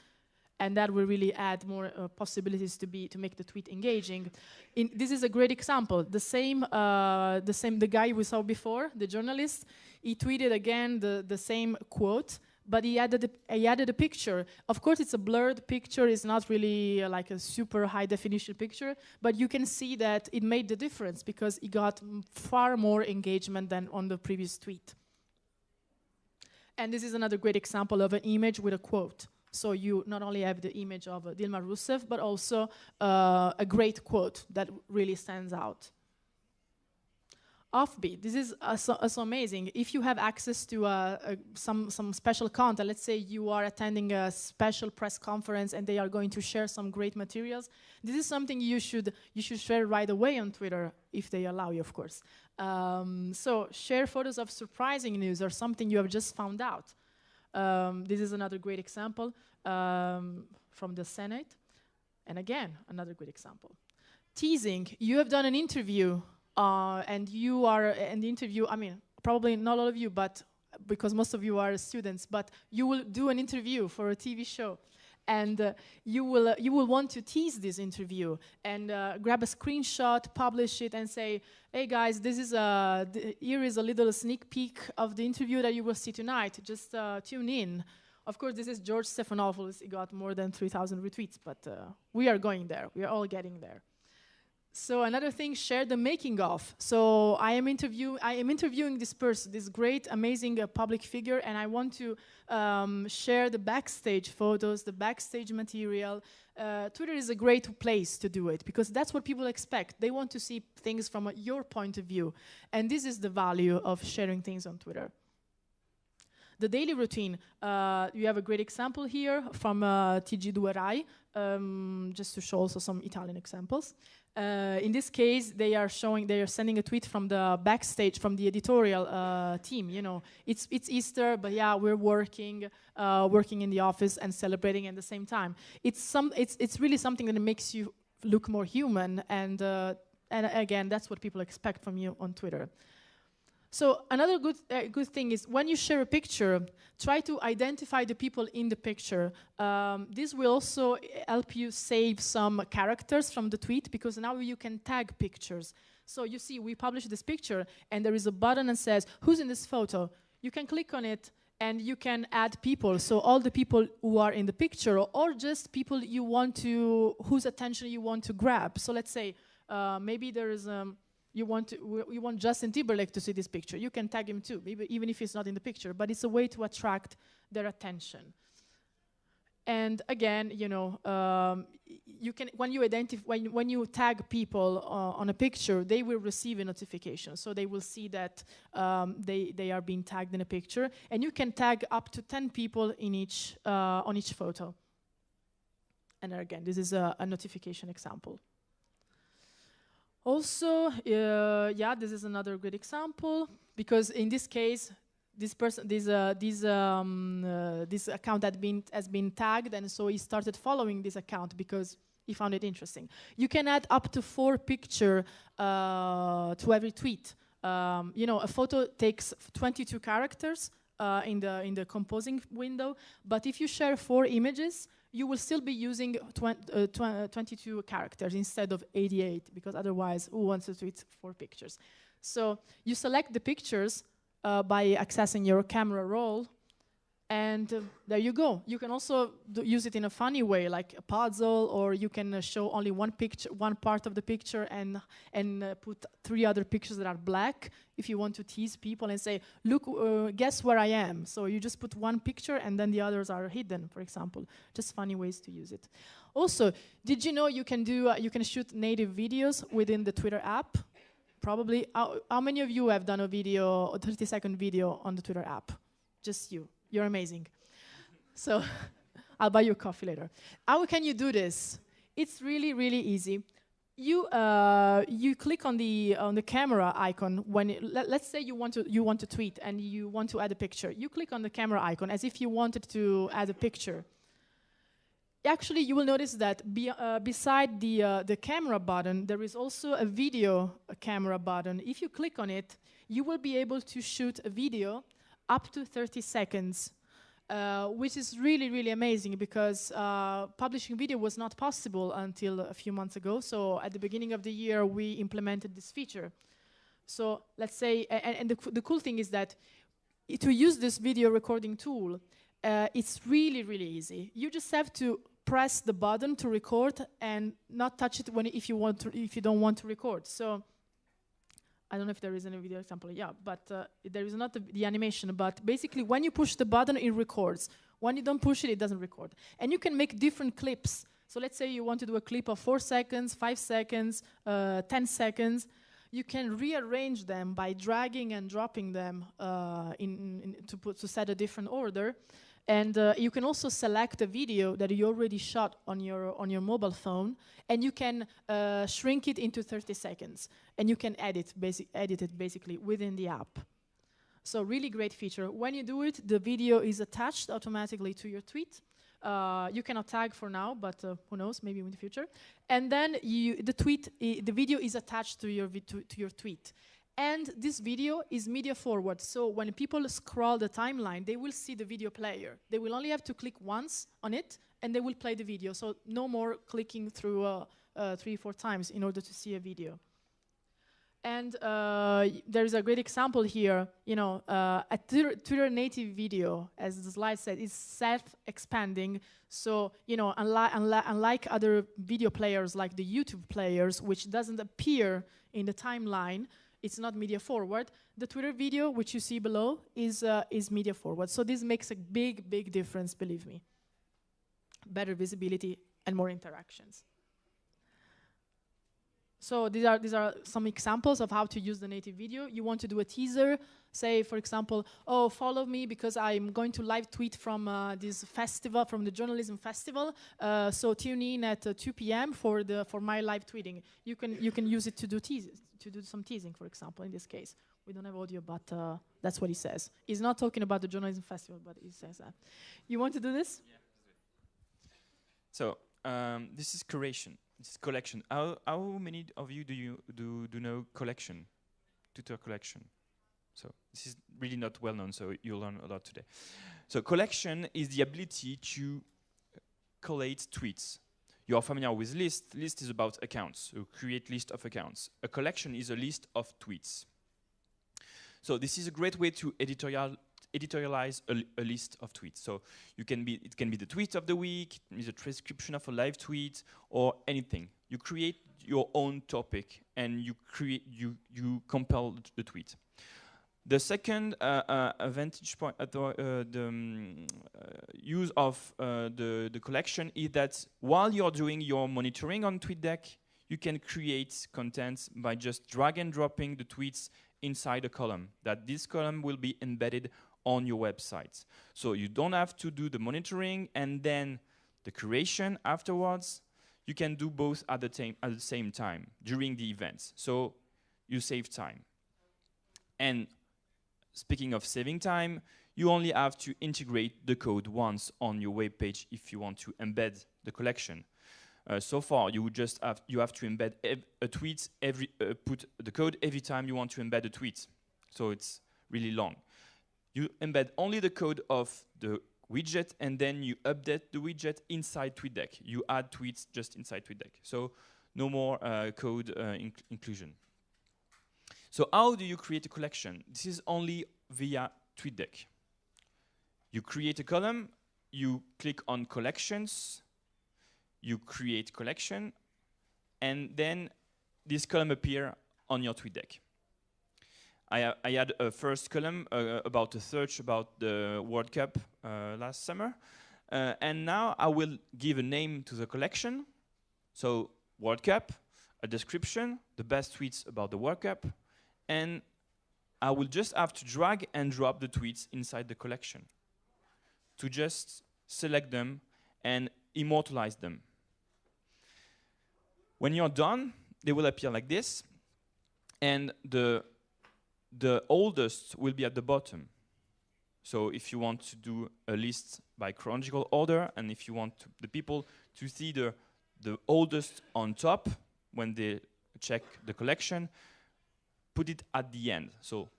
And that will really add more possibilities to make the tweet engaging. This is a great example. The guy we saw before, the journalist, he tweeted again the same quote, but he added a picture. Of course, it's a blurred picture. It's not really like a super high definition picture, but you can see that it made the difference because it got far more engagement than on the previous tweet. And this is another great example of an image with a quote. So you not only have the image of Dilma Rousseff, but also a great quote that really stands out. Offbeat, this is so amazing. If you have access to some special content, let's say you are attending a special press conference and they are going to share some great materials, this is something you should share right away on Twitter, if they allow you, of course. So share photos of surprising news or something you have just found out. This is another great example from the Senate. And again, another great example. Teasing, you have done an interview and you are in the interview, I mean, probably not all of you, but because most of you are students, but you will do an interview for a TV show. And you will want to tease this interview and grab a screenshot, publish it, and say, "Hey guys, this is here is a little sneak peek of the interview that you will see tonight. Just tune in." Of course, this is George Stephanopoulos. He got more than 3,000 retweets, but we are going there. We are all getting there. So another thing, share the making of. So I am interviewing this person, this great, amazing public figure, and I want to share the backstage photos, the backstage material. Twitter is a great place to do it because that's what people expect. They want to see things from your point of view, and this is the value of sharing things on Twitter. The daily routine, you have a great example here from TG2 Rai, just to show also some Italian examples. In this case, they are sending a tweet from the backstage, from the editorial team. You know, it's Easter, but yeah, we're working in the office and celebrating at the same time. It's really something that makes you look more human, and again, that's what people expect from you on Twitter. So another good thing is when you share a picture, try to identify the people in the picture. This will also help you save some characters from the tweet because now you can tag pictures. So you see, we publish this picture and there is a button that says, "Who's in this photo?" You can click on it and you can add people. So all the people who are in the picture or just people whose attention you want to grab. So let's say maybe there is you want Justin Timberlake to see this picture. You can tag him too, maybe even if he's not in the picture, but it's a way to attract their attention. And again, you know, you can when you tag people on a picture, they will receive a notification, so they will see that they are being tagged in a picture, and you can tag up to 10 people in on each photo. And again, this is a notification example. Also, yeah, this is another good example because in this case, this account has been tagged, and so he started following this account because he found it interesting. You can add up to 4 pictures to every tweet. You know, a photo takes 22 characters in the composing window, but if you share 4 images, you will still be using 22 characters instead of 88, because otherwise, who wants to tweet 4 pictures? So you select the pictures by accessing your camera roll, and there you go. You can also use it in a funny way, like a puzzle, or you can show only one part of the picture, and put 3 other pictures that are black. If you want to tease people and say, "Look, guess where I am." So you just put one picture, and then the others are hidden, for example. Just funny ways to use it. Also, did you know you can shoot native videos within the Twitter app? Probably. How many of you have done a 30-second video on the Twitter app? Just you. You're amazing. So I'll buy you a coffee later. How can you do this? It's really, really easy. You click on the camera icon when let's say you want to tweet and you want to add a picture. You click on the camera icon as if you wanted to add a picture. Actually, you will notice that beside the camera button, there is also a video camera button. If you click on it, you will be able to shoot a video up to 30 seconds, which is really, really amazing because publishing video was not possible until a few months ago. So at the beginning of the year, we implemented this feature. So let's say, and the cool thing is that to use this video recording tool, it's really, really easy. You just have to press the button to record and not touch it if you don't want to record. So I don't know if there is any video example. Yeah, but there is not the animation. But basically, when you push the button, it records. When you don't push it, it doesn't record. And you can make different clips. So let's say you want to do a clip of 4 seconds, 5 seconds, 10 seconds. You can rearrange them by dragging and dropping them to set a different order. And you can also select a video that you already shot on your mobile phone, and you can shrink it into 30 seconds. And you can edit it basically within the app. So really great feature. When you do it, the video is attached automatically to your tweet. You cannot tag for now, but who knows, maybe in the future. And then the video is attached to your tweet. And this video is media forward. So when people scroll the timeline, they will see the video player. They will only have to click once on it, and they will play the video. So no more clicking through 3-4 times in order to see a video. And there's a great example here. A Twitter native video, as the slide said, is self-expanding. So, unlike other video players like the YouTube players, which doesn't appear in the timeline, it's not media forward. The Twitter video, which you see below, is media forward. So this makes a big, big difference, believe me. Better visibility and more interactions. So these are some examples of how to use the native video. You want to do a teaser, say, for example, oh, follow me because I'm going to live tweet from this festival, from the journalism festival. So tune in at 2 p.m. for my live tweeting. You can use it to do teasers, to do some teasing, for example. In this case, we don't have audio, but that's what he says. He's not talking about the journalism festival, but he says that. You want to do this? Yeah. So this is curation. This is collection. How many of you do know collection, Twitter collection? So this is really not well known, so you'll learn a lot today. So collection is the ability to collate tweets. You are familiar with list. List is about accounts. You create list of accounts. A collection is a list of tweets. So this is a great way to editorialize a list of tweets. So it can be the tweet of the week, it is a transcription of a live tweet, or anything. You create your own topic and you compile the tweet. The second vantage point, the use of the collection is that while you're doing your monitoring on TweetDeck, you can create content by just drag and dropping the tweets inside a column. That this column will be embedded on your website. So you don't have to do the monitoring and then the curation afterwards. You can do both at the same time during the events. So you save time. And speaking of saving time, you only have to integrate the code once on your web page if you want to embed the collection. So far, you have to embed a tweet put the code every time you want to embed a tweet. So it's really long. You embed only the code of the widget, and then you update the widget inside TweetDeck. You add tweets just inside TweetDeck. So no more code inclusion. So how do you create a collection? This is only via TweetDeck. You create a column, you click on collections, you create collection, and then this column appears on your TweetDeck. I had a first column about a search about the World Cup last summer. And now I will give a name to the collection. So World Cup, a description, the best tweets about the World Cup. And I will just have to drag and drop the tweets inside the collection to just select them and immortalize them. When you're done, they will appear like this. And the oldest will be at the bottom. So if you want to do a list by chronological order, and if you want the people to see the oldest on top when they check the collection, put it at the end. So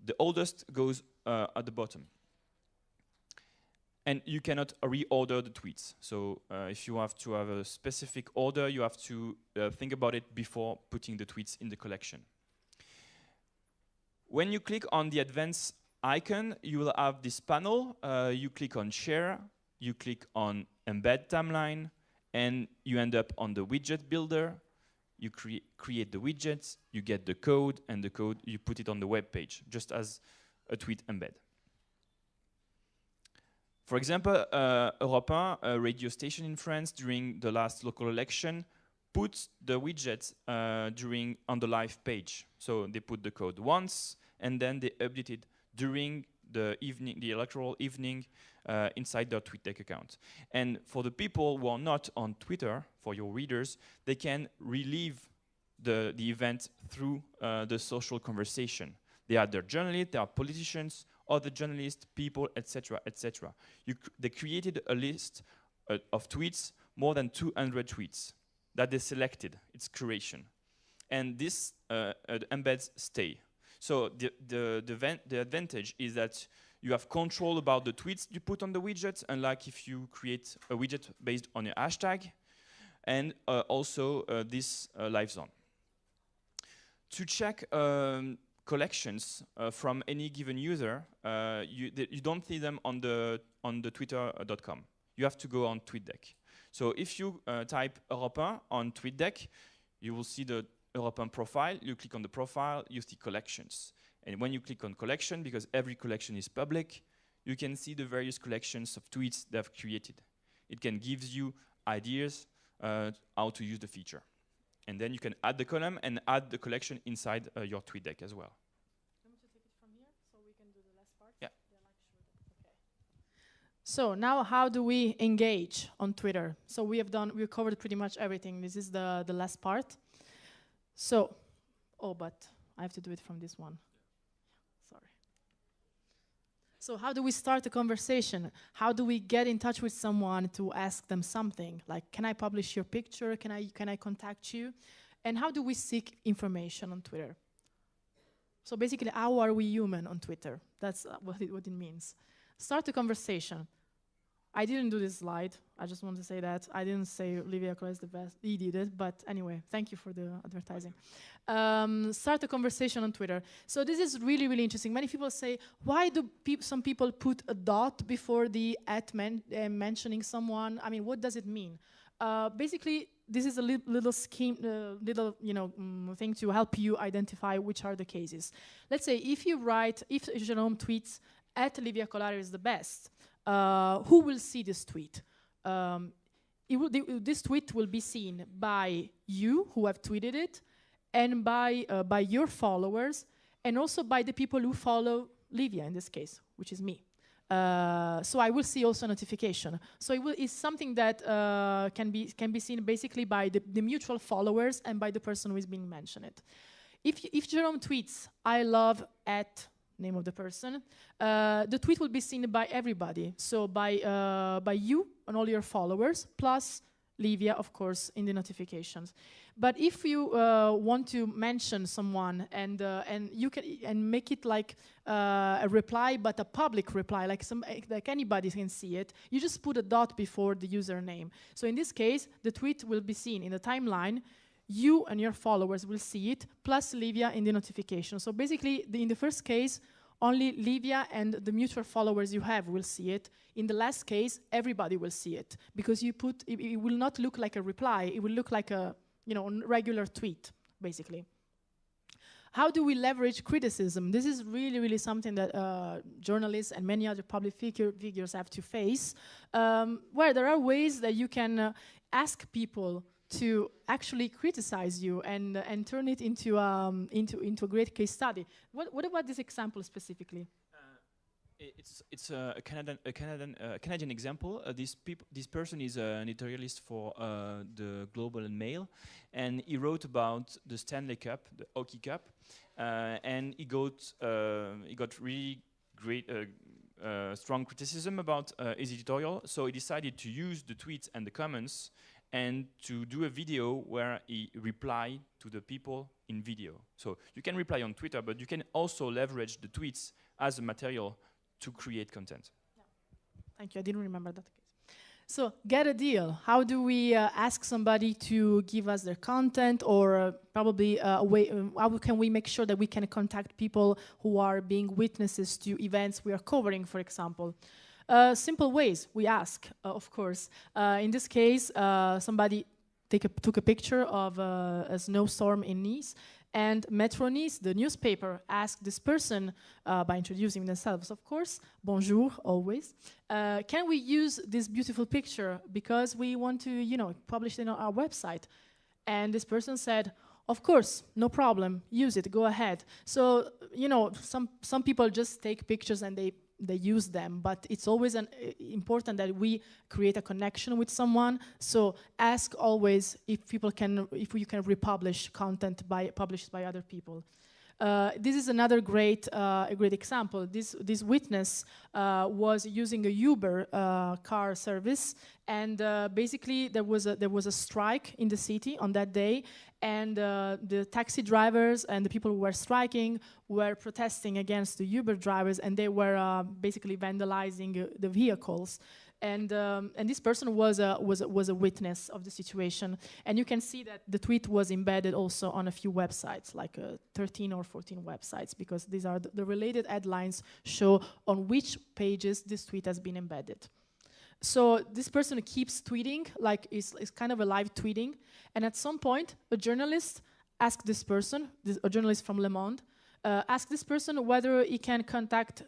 the oldest goes at the bottom. And you cannot reorder the tweets. So if you have to have a specific order, you have to think about it before putting the tweets in the collection. When you click on the advanced icon, you will have this panel. You click on share, you click on embed timeline, and you end up on the widget builder. You create the widgets, you get the code, and the code, you put it on the web page, just as a tweet embed. For example, Europe 1, a radio station in France, during the last local election, put the widgets on the live page. So they put the code once, and then they updated during the evening, the electoral evening, inside their TweetDeck account. And for the people who are not on Twitter, for your readers, they can relive the event through the social conversation. They are their journalists, they are politicians, other journalists, people, etc., etc. They created a list of tweets, more than 200 tweets that they selected. It's curation, and this embeds stay. So the advantage is that you have control about the tweets you put on the widget, unlike if you create a widget based on a hashtag, and also this lives on. To check collections from any given user, you don't see them on the twitter.com. You have to go on TweetDeck. So if you type Europe 1 on TweetDeck, you will see the Europe 1 profile. You click on the profile, you see collections. And when you click on collection, because every collection is public, you can see the various collections of tweets they have created. It can give you ideas how to use the feature. And then you can add the column and add the collection inside your TweetDeck as well. You want me to take it from here so we can do the last part? Yeah. Okay. So now how do we engage on Twitter? So we've covered pretty much everything. This is the last part. So, but I have to do it from this one. Sorry. So how do we start a conversation? How do we get in touch with someone to ask them something? Like, can I publish your picture? Can I contact you? And how do we seek information on Twitter? So basically, how are we human on Twitter? That's what it means. Start a conversation. I didn't do this slide. I just want to say that. I didn't say Olivier Cola is the best. He did it, but anyway, thank you for the advertising. Start a conversation on Twitter. So this is really, really interesting. Many people say, why do some people put a dot before the mentioning someone? I mean, what does it mean? Basically, this is a little scheme, thing to help you identify which are the cases. Let's say if Jerome tweets at Olivia Colari is the best, who will see this tweet? This tweet will be seen by you who have tweeted it, and by your followers, and also by the people who follow Livia in this case, which is me. So I will see also a notification. So it's something that can be seen basically by the mutual followers and by the person who is being mentioned. If Jerome tweets, I love at name of the person, the tweet will be seen by everybody. So by you and all your followers, plus Livia, of course, in the notifications. But if you want to mention someone and you can make it like a reply, but a public reply, like anybody can see it, you just put a dot before the username. So in this case, the tweet will be seen in the timeline. You and your followers will see it, plus Livia in the notification. So basically, in the first case, only Livia and the mutual followers you have will see it. In the last case, everybody will see it, because it will not look like a reply. It will look like a regular tweet, basically. How do we leverage criticism? This is really, really something that journalists and many other public figures have to face, where there are ways that you can ask people to actually criticize you and turn it into a great case study. What about this example specifically? It's a Canadian example. This person is an editorialist for the Globe and Mail, and he wrote about the Stanley Cup, the Hockey Cup, and he got really great, strong criticism about his editorial. So he decided to use the tweets and the comments and to do a video where he replied to the people in video. So you can reply on Twitter, but you can also leverage the tweets as a material to create content. Yeah. Thank you, I didn't remember that case. So get a deal. How do we ask somebody to give us their content, or probably a way, how can we make sure that we can contact people who are being witnesses to events we are covering, for example? Simple ways, we ask, of course. In this case, somebody took a picture of a snowstorm in Nice, and Metro Nice, the newspaper, asked this person, by introducing themselves, of course, bonjour, always, can we use this beautiful picture because we want to, publish it on our website? And this person said, of course, no problem, use it, go ahead. So, some people just take pictures and they use them, but it's always important that we create a connection with someone. So ask always if you can republish content published by other people. This is another great example. This witness was using a Uber car service, and basically there was a strike in the city on that day, and the taxi drivers and the people who were striking were protesting against the Uber drivers, and they were basically vandalizing the vehicles. And this person was a witness of the situation. And you can see that the tweet was embedded also on a few websites, like 13 or 14 websites, because these are the related headlines show on which pages this tweet has been embedded. So this person keeps tweeting, like it's kind of a live tweeting. And at some point, a journalist asked this person, a journalist from Le Monde, ask this person whether he can contact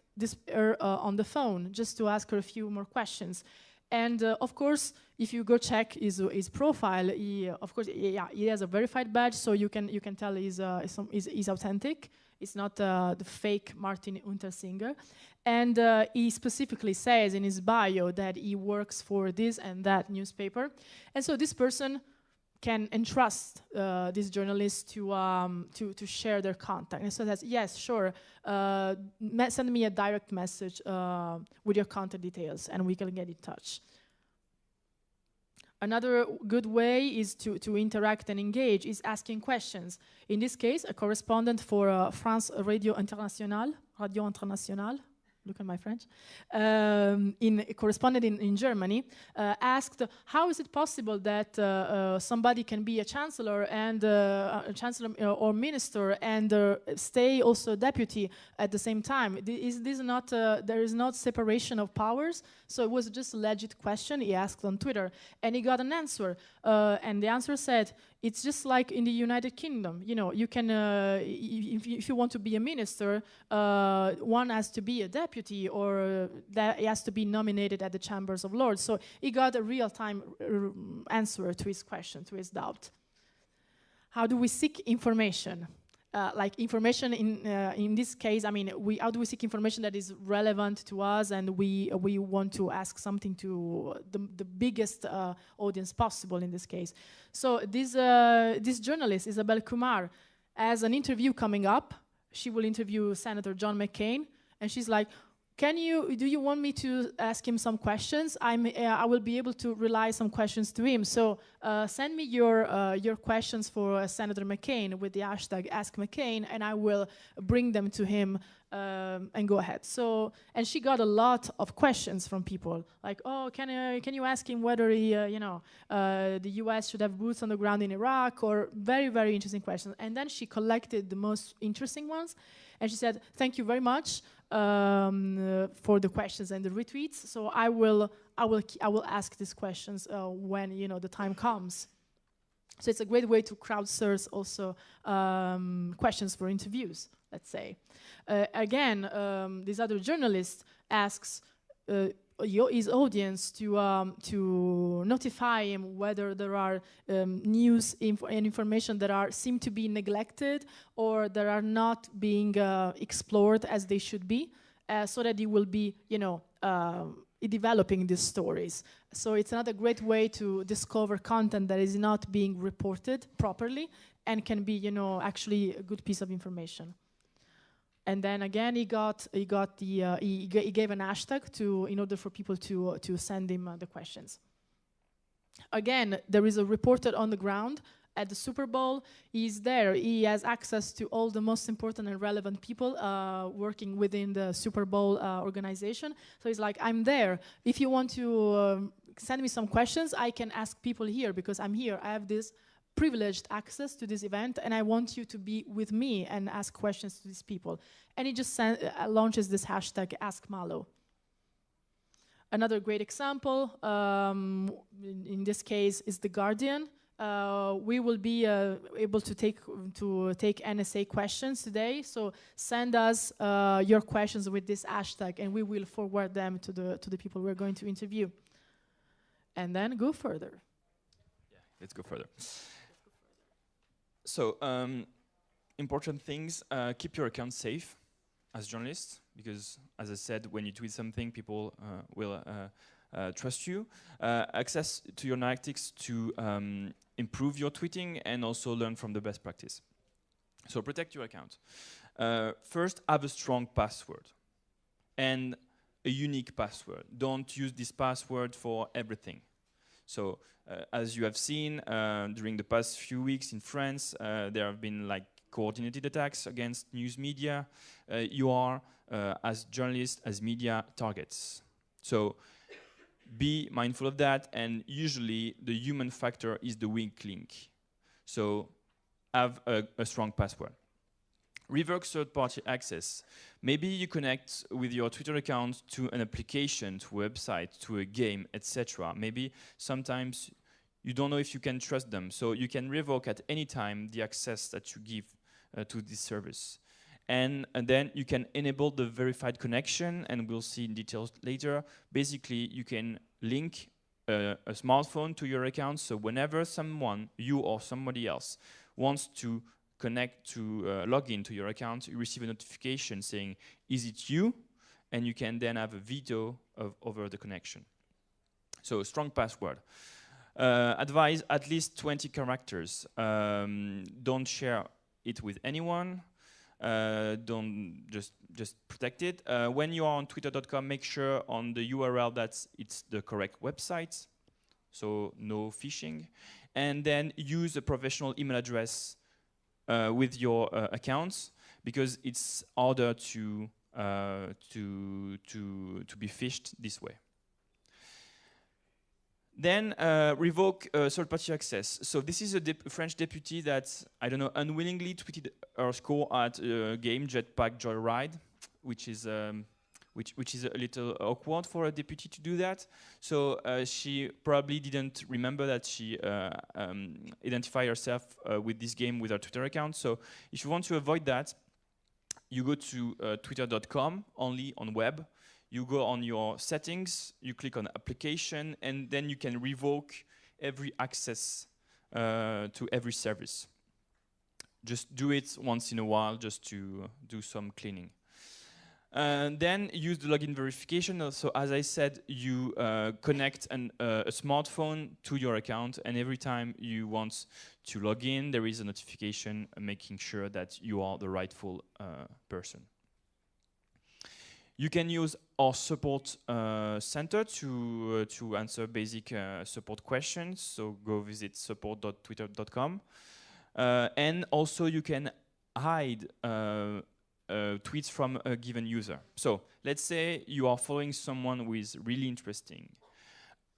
her on the phone, just to ask her a few more questions. And of course, if you go check his profile, he has a verified badge, so you can tell he's authentic. It's not the fake Martin Untersinger. And he specifically says in his bio that he works for this and that newspaper. And so this person can entrust this journalist to share their contact. And so that's, yes, sure, send me a direct message with your contact details and we can get in touch. Another good way is to interact and engage is asking questions. In this case, a correspondent for France Radio Internationale, look at my French, correspondent in Germany, asked, how is it possible that somebody can be a chancellor and or minister and stay also deputy at the same time? Is this not, there is not separation of powers? So it was just a legit question he asked on Twitter, and he got an answer. And the answer said, it's just like in the United Kingdom. You can, if you want to be a minister, one has to be a deputy, or that he has to be nominated at the Chambers of Lords. So he got a real-time answer to his question, to his doubt. How do we seek information? Like information in this case, I mean, how do we seek information that is relevant to us, and we want to ask something to the biggest audience possible in this case. So this journalist, Isabelle Kumar, has an interview coming up. She will interview Senator John McCain, and she's like, do you want me to ask him some questions? I will be able to relay some questions to him. So send me your questions for Senator McCain with the hashtag #AskMcCain, and I will bring them to him and go ahead. So, and she got a lot of questions from people, like, oh, can you ask him whether he, the U.S. should have boots on the ground in Iraq, or very, very interesting questions. And then she collected the most interesting ones, and she said, thank you very much for the questions and the retweets. So I will ask these questions when the time comes. So it's a great way to crowdsource also questions for interviews, let's say. Again, this other journalist asks his audience to notify him whether there are news and information that seem to be neglected or that are not being explored as they should be, so that he will be, developing these stories. So it's another great way to discover content that is not being reported properly and can be, actually a good piece of information. And then again, he gave an hashtag in order for people to send him the questions. Again, there is a reporter on the ground at the Super Bowl. He's there. He has access to all the most important and relevant people working within the Super Bowl organization. So he's like, I'm there. If you want to send me some questions, I can ask people here because I'm here. I have this privileged access to this event, and I want you to be with me and ask questions to these people. And he just launches this hashtag #AskMalo. Another great example, in this case, is The Guardian. We will be able to take NSA questions today, so send us your questions with this hashtag, and we will forward them to the people we're going to interview. And then go further. Yeah, let's go further. So, important things, keep your account safe as journalists, because as I said, when you tweet something, people will trust you. Access to your analytics to improve your tweeting and also learn from the best practice. So protect your account. First, have a strong password and a unique password. Don't use this password for everything. So as you have seen during the past few weeks in France, there have been like coordinated attacks against news media. You are, as journalists, as media, targets. So be mindful of that, and usually the human factor is the weak link. So have a strong password. Revoke third-party access. Maybe you connect with your Twitter account to an application, to a website, to a game, etc. Maybe sometimes you don't know if you can trust them, so you can revoke at any time the access that you give to this service. And then you can enable the verified connection, and we'll see in details later. Basically, you can link a smartphone to your account, so whenever someone, you or somebody else, wants to connect to log into your account, you receive a notification saying, is it you? And you can then have a veto over the connection. So strong password. Advise at least 20 characters. Don't share it with anyone. Don't just protect it. When you are on twitter.com, make sure on the URL that it's the correct website, so no phishing. And then use a professional email address with your accounts, because it's harder to be phished this way. Then revoke third-party access. So this is a French deputy that, I don't know, unwillingly tweeted her score at a game, Jetpack Joyride, which is a little awkward for a deputy to do that. So she probably didn't remember that she identified herself with this game with her Twitter account. So if you want to avoid that, you go to twitter.com, only on web. You go on your settings, you click on application, and then you can revoke every access to every service. Just do it once in a while just to do some cleaning. And then use the login verification. So as I said, you connect a smartphone to your account, and every time you want to log in, there is a notification making sure that you are the rightful person. You can use our support center to answer basic support questions. So go visit support.twitter.com. And also you can hide tweets from a given user. So let's say you are following someone who is really interesting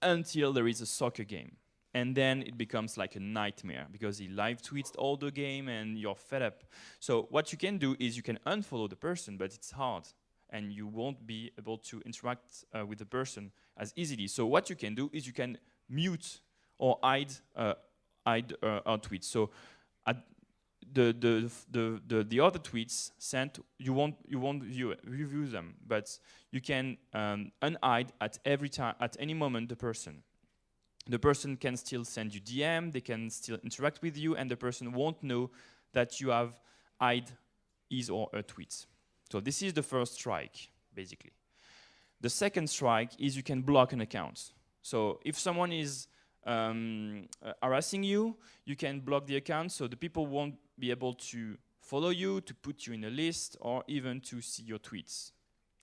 until there is a soccer game. And then it becomes like a nightmare because he live tweets all the game and you're fed up. So what you can do is you can unfollow the person, but it's hard. And you won't be able to interact with the person as easily. So what you can do is you can mute or hide our tweets. So the other tweets sent, you won't review them, but you can unhide at every time, at any moment, the person. The person can still send you DM, they can still interact with you, and the person won't know that you have hide his or her tweets. So this is the first strike, basically. The second strike is you can block an account. So if someone is harassing you, you can block the account so the people won't be able to follow you, to put you in a list, or even to see your tweets.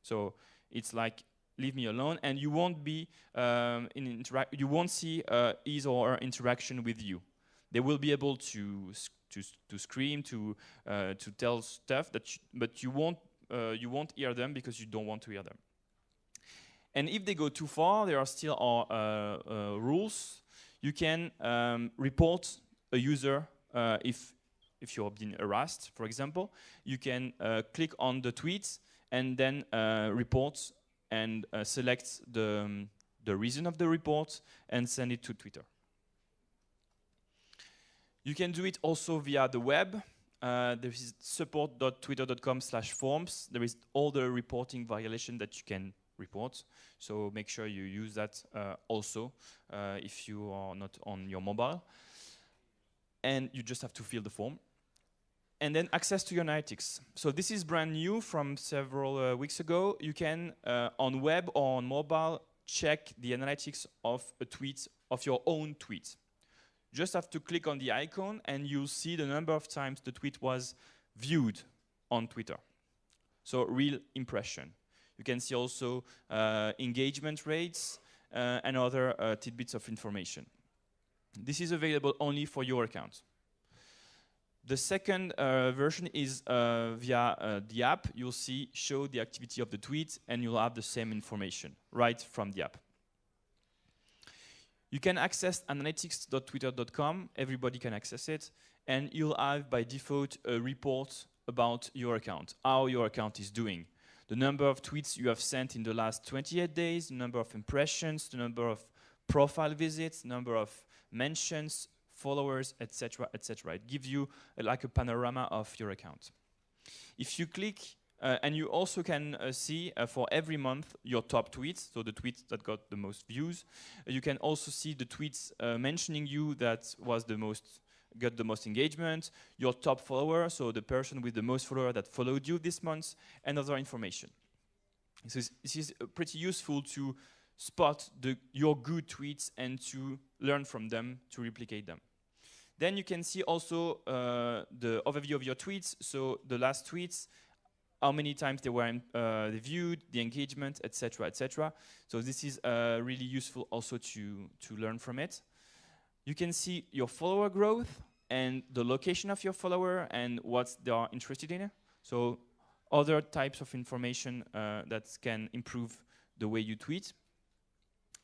So it's like, leave me alone, and you won't be you won't see his or her interaction with you. They will be able to scream, to tell stuff, but you won't hear them because you don't want to hear them. And if they go too far, there are still our rules. You can report a user if you're being harassed, for example. You can click on the tweet and then report and select the reason of the report and send it to Twitter. You can do it also via the web. There is support.twitter.com/forms. There is all the reporting violation that you can report. So make sure you use that also if you are not on your mobile. And you just have to fill the form. And then access to your analytics. So this is brand new from several weeks ago. You can, on web or on mobile, check the analytics of a tweet, of your own tweet. Just have to click on the icon and you'll see the number of times the tweet was viewed on Twitter. So real impression. You can see also engagement rates and other tidbits of information. This is available only for your account. The second version is via the app. You'll see show the activity of the tweet and you'll have the same information right from the app. You can access analytics.twitter.com. Everybody can access it. And you'll have by default a report about your account, how your account is doing. The number of tweets you have sent in the last 28 days, the number of impressions, the number of profile visits, number of mentions, followers, etc., etc. It gives you like a panorama of your account. If you click, and you also can see for every month your top tweets, so the tweets that got the most views. You can also see the tweets mentioning you that was got the most engagement, your top follower, so the person with the most follower that followed you this month, and other information. This is pretty useful to spot your good tweets and to learn from them, to replicate them. Then you can see also the overview of your tweets, so the last tweets, how many times they were viewed, the engagement, etc., etc. So this is really useful also to learn from it. You can see your follower growth and the location of your follower and what they are interested in. So other types of information that can improve the way you tweet.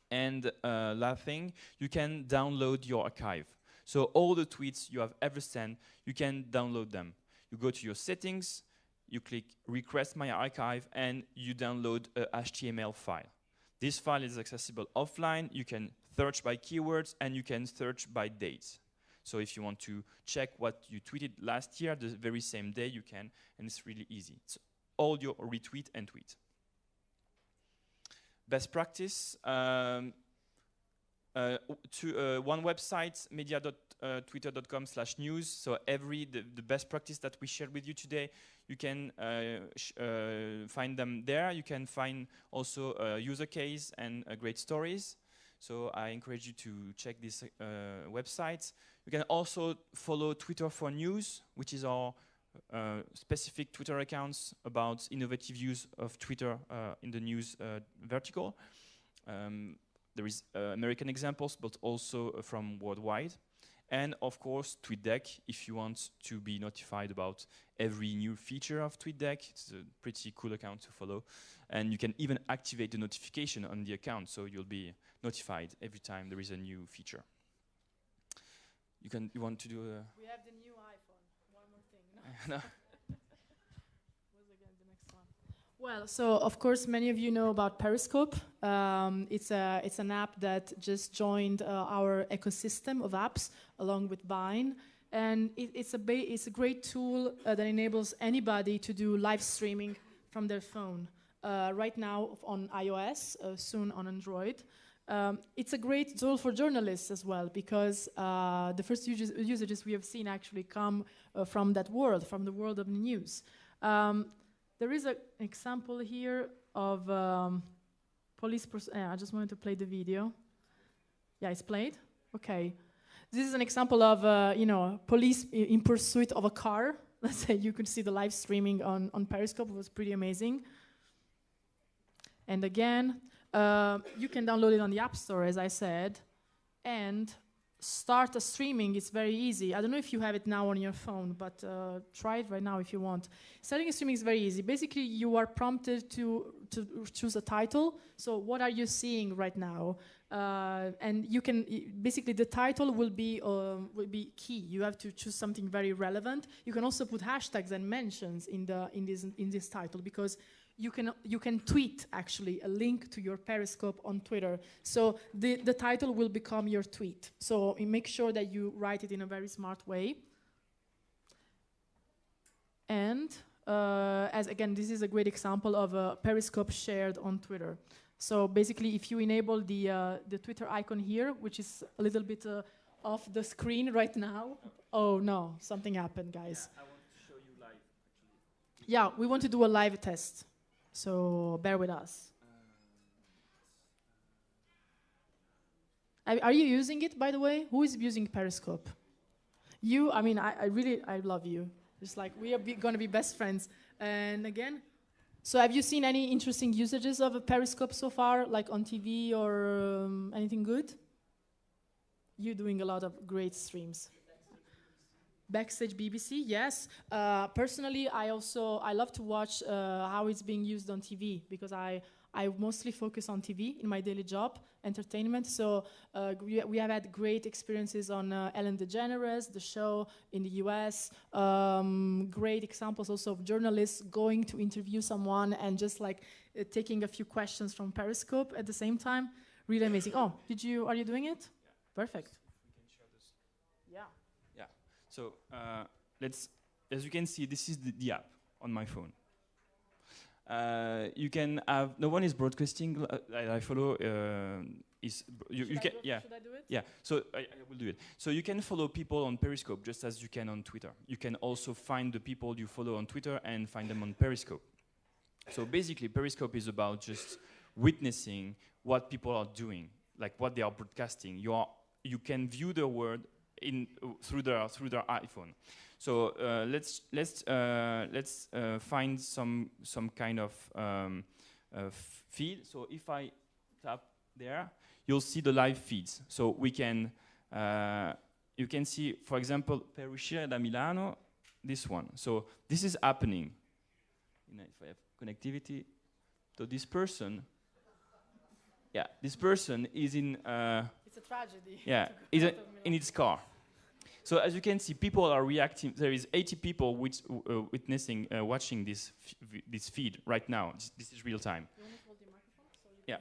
And last thing, you can download your archive. So all the tweets you have ever sent, you can download them. You go to your settings, you click Request My Archive, and you download a HTML file. This file is accessible offline. You can search by keywords, and you can search by dates. So if you want to check what you tweeted last year, the very same day you can, and it's really easy. It's all your retweet and tweet. Best practice. One website, media.twitter.com/news. So the best practice that we shared with you today, you can find them there. You can find also a user case and great stories. So I encourage you to check this website. You can also follow Twitter for News, which is our specific Twitter accounts about innovative use of Twitter in the news vertical. There is American examples, but also from worldwide. And of course, TweetDeck, if you want to be notified about every new feature of TweetDeck. It's a pretty cool account to follow. And you can even activate the notification on the account, so you'll be notified every time there is a new feature. You want to do a... We have the new iPhone. One more thing. No? What's again the next one? Well, so of course many of you know about Periscope. It's an app that just joined our ecosystem of apps along with Vine, and it's a great tool that enables anybody to do live streaming from their phone. Right now on iOS, soon on Android. It's a great tool for journalists as well, because the first usages we have seen actually come from that world, from the world of the news. There is an example here of police. I just wanted to play the video. Yeah, it's played. Okay, this is an example of police in pursuit of a car. Let's say you could see the live streaming on Periscope. It was pretty amazing. And again, you can download it on the App Store, as I said. And start a streaming, it's very easy. I don't know if you have it now on your phone, but try it right now if you want. Starting a streaming is very easy. Basically, you are prompted to choose a title. So what are you seeing right now? And you can, basically the title will be key. You have to choose something very relevant. You can also put hashtags and mentions in this title, because you can tweet actually a link to your Periscope on Twitter. So the title will become your tweet. So make sure that you write it in a very smart way. And as again, this is a great example of a Periscope shared on Twitter. So basically, if you enable the Twitter icon here, which is a little bit off the screen right now. Oh no, something happened, guys. Yeah, I want to show you live, actually. Yeah, we want to do a live test. So bear with us. Are you using it, by the way? Who is using Periscope? You, I mean, I love you. It's like we are going to be best friends. And again, so have you seen any interesting usages of a Periscope so far, like on TV or anything good? You're doing a lot of great streams. Backstage BBC, yes. Personally, I love to watch how it's being used on TV, because I mostly focus on TV in my daily job, entertainment. So we have had great experiences on Ellen DeGeneres, the show in the US. Great examples also of journalists going to interview someone and just like taking a few questions from Periscope at the same time. Really amazing. Oh, are you doing it? Yeah. Perfect. We can share this. Yeah. Yeah. So as you can see, this is the app on my phone. You can have, no one is broadcasting. I follow. You can. Yeah. Should I do it? Yeah. So I will do it. So you can follow people on Periscope just as you can on Twitter. You can also find the people you follow on Twitter and find them on Periscope. So basically, Periscope is about just witnessing what people are doing, like what they are broadcasting. You can view their world through their iPhone. So let's find some kind of feed. So if I tap there, you'll see the live feeds. So you can see, for example, per uscire da Milano, this one. So this is happening. If I have connectivity, so this person, this person is in. It's a tragedy. Yeah, is in its car. So as you can see, people are reacting. There is 80 people witnessing, watching this feed right now. This is real time. You want to hold your microphone? So you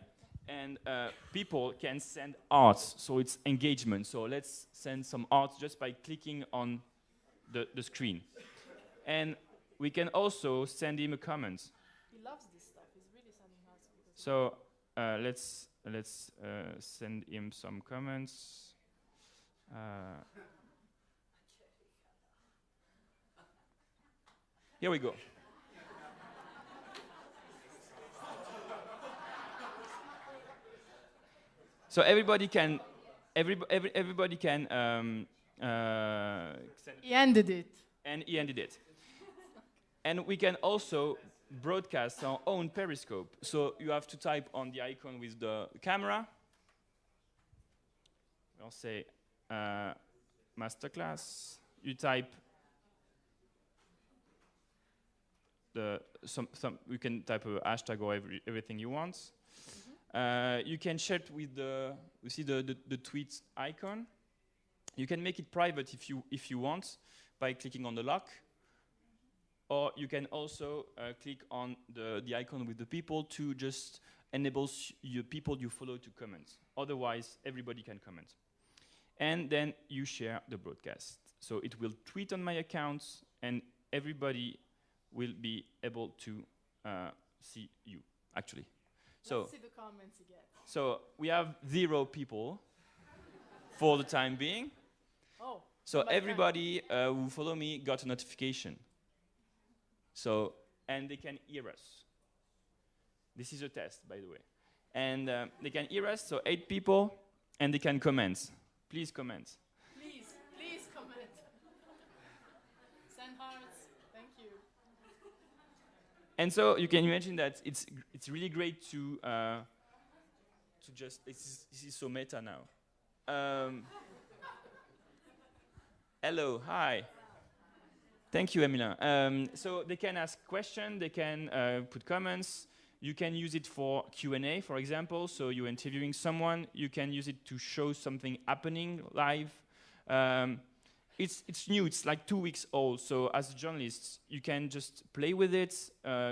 and people can send art, so it's engagement. So let's send some art just by clicking on the screen. And we can also send him a comment. He loves this stuff. He's really sending us. So let's send him some comments. Here we go. So everybody can He ended it. And he ended it. And we can also broadcast our own Periscope. So you have to type on the icon with the camera. I'll say Masterclass. You type you can type a hashtag or everything you want. Mm-hmm. You can share it with you see the tweet icon. You can make it private if you want by clicking on the lock. Or you can also click on the icon with the people to just enable your people you follow to comment. Otherwise, everybody can comment. And then you share the broadcast. So it will tweet on my account, and everybody will be able to see you, actually. Let's see the comments you get. So we have 0 people for the time being. Oh. So everybody who follow me got a notification. So, and they can hear us. This is a test, by the way. And they can hear us, so 8 people, and they can comment. Please comment. Please comment. Send hearts. Thank you. And so you can imagine that it's really great to just, this is so meta now. Hello, hi. Thank you, Emilien. So they can ask questions, they can put comments. You can use it for Q&A, for example. So you're interviewing someone. You can use it to show something happening live. It's new. It's like 2 weeks old. So as journalists, you can just play with it,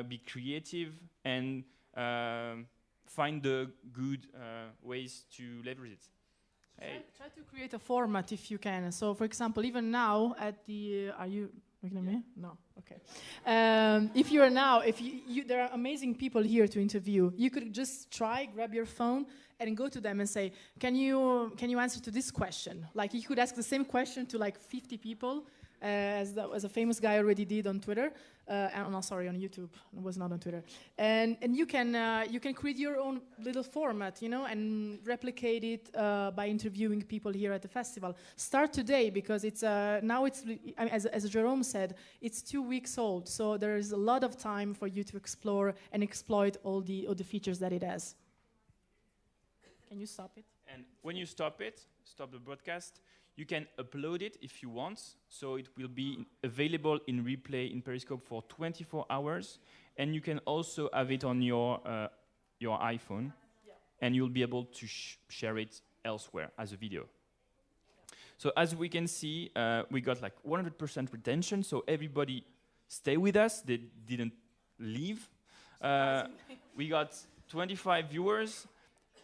be creative, and find the good ways to leverage it. Hey. Try to create a format if you can. So, for example, even now at the, are you looking at me? No. Okay. If you are now, if there are amazing people here to interview. You could just grab your phone, and go to them and say, "Can you answer to this question?" Like you could ask the same question to like 50 people, as a famous guy already did on Twitter. No, sorry, on YouTube. It was not on Twitter. And you can create your own little format, and replicate it by interviewing people here at the festival. Start today because it's now it's as Jerome said, it's 2 weeks old. So there is a lot of time for you to explore and exploit all the features that it has. Can you stop it? And when you stop the broadcast, you can upload it if you want. So it will be available in replay in Periscope for 24 hours. And you can also have it on your iPhone. Yeah. And you'll be able to share it elsewhere as a video. Yeah. So as we can see, we got like 100% retention. So everybody stay with us. They didn't leave. We got 25 viewers.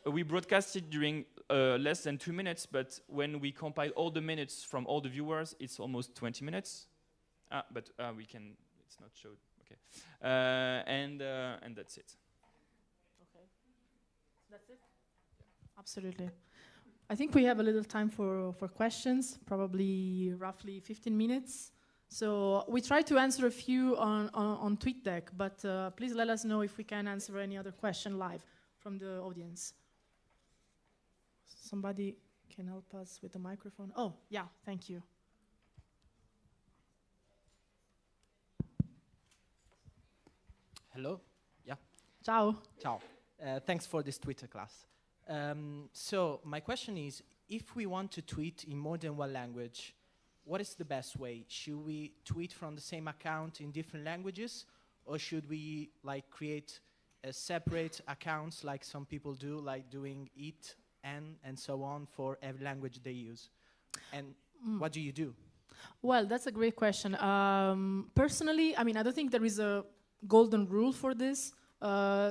We broadcasted during less than 2 minutes, but when we compile all the minutes from all the viewers, it's almost 20 minutes. But we can, it's not showed. Okay, and that's it. Okay, that's it. Yeah. Absolutely. I think we have a little time for questions, probably roughly 15 minutes. So we try to answer a few on TweetDeck, but please let us know if we can answer any other question live from the audience. Somebody can help us with the microphone. Oh, yeah, thank you. Hello. Yeah. Ciao. Ciao. Thanks for this Twitter class. So my question is, if we want to tweet in more than one language, what is the best way? Should we tweet from the same account in different languages, or should we like create separate accounts like some people do, like doing it and so on for every language they use? And what do you do? Well, that's a great question. Personally, I don't think there is a golden rule for this.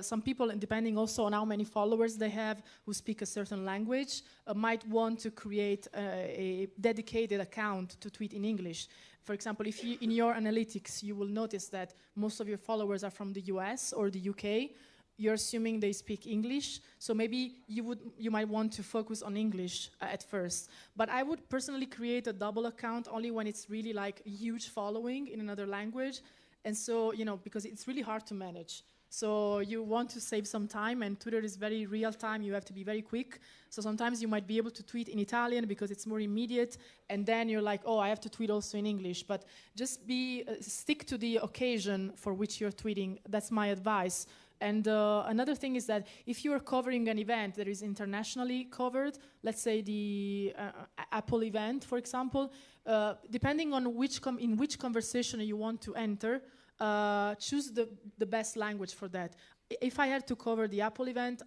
Some people, depending also on how many followers they have who speak a certain language, might want to create a dedicated account to tweet in English. For example, if you, in your analytics, you will notice that most of your followers are from the US or the UK. You're assuming they speak English, so maybe you might want to focus on English at first. But I would personally create a double account only when it's really like a huge following in another language, and so because it's really hard to manage. So you want to save some time, and Twitter is very real time. You have to be very quick. So sometimes you might be able to tweet in Italian because it's more immediate, and then you're like, oh, I have to tweet also in English. But just stick to the occasion for which you're tweeting. That's my advice. And another thing is that if you are covering an event that is internationally covered, let's say the Apple event, for example, depending on in which conversation you want to enter, choose the best language for that. If I had to cover the Apple event,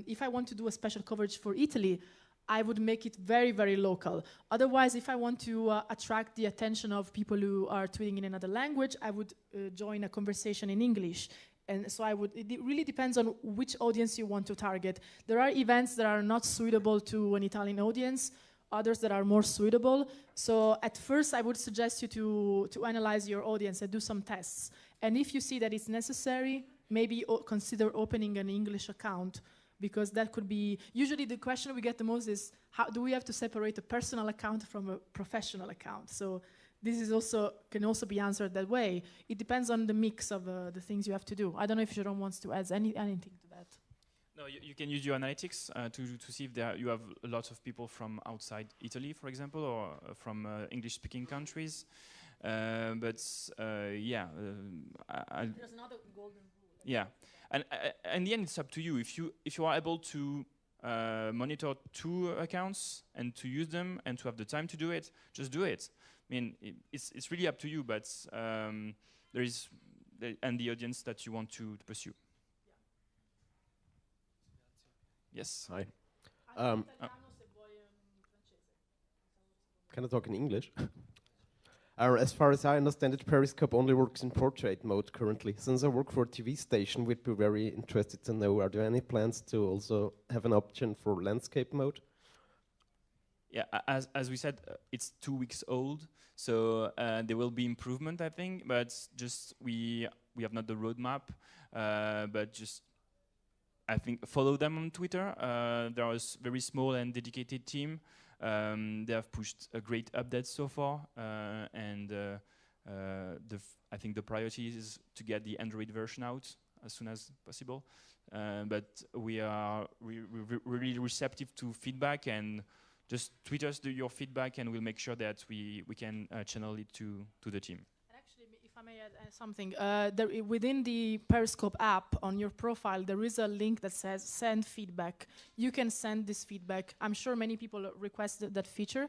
if I want to do a special coverage for Italy, I would make it very, very local. Otherwise, if I want to attract the attention of people who are tweeting in another language, I would join a conversation in English. And so it really depends on which audience you want to target. There are events that are not suitable to an Italian audience, others that are more suitable. So at first, I would suggest you to analyze your audience and do some tests. And if you see that it's necessary, maybe consider opening an English account, because that could be, usually the question we get the most is, how do we have to separate a personal account from a professional account? So this is can also be answered that way. It depends on the mix of the things you have to do. I don't know if Jerome wants to add anything to that. No, you can use your analytics to see if you have a lot of people from outside Italy, for example, or from English-speaking countries. Yeah. There's another golden rule. Yeah, and in the end, it's up to you. If you are able to monitor 2 accounts and to use them and to have the time to do it, just do it. I mean, it's really up to you, but there is and the audience that you want to pursue. Yes. Hi. Can I talk in English? As far as I understand it, Periscope only works in portrait mode currently. Since I work for a TV station, we'd be very interested to know, are there any plans to also have an option for landscape mode? Yeah, as we said, it's 2 weeks old, so there will be improvement, I think, but just we have not the roadmap, but just I think follow them on Twitter. They are a very small and dedicated team. They have pushed a great update so far, and I think the priority is to get the Android version out as soon as possible. But we are really receptive to feedback, and just tweet us your feedback, and we'll make sure that we can channel it to the team. If I may add something, within the Periscope app on your profile, there is a link that says send feedback. You can send this feedback. I'm sure many people requested that feature,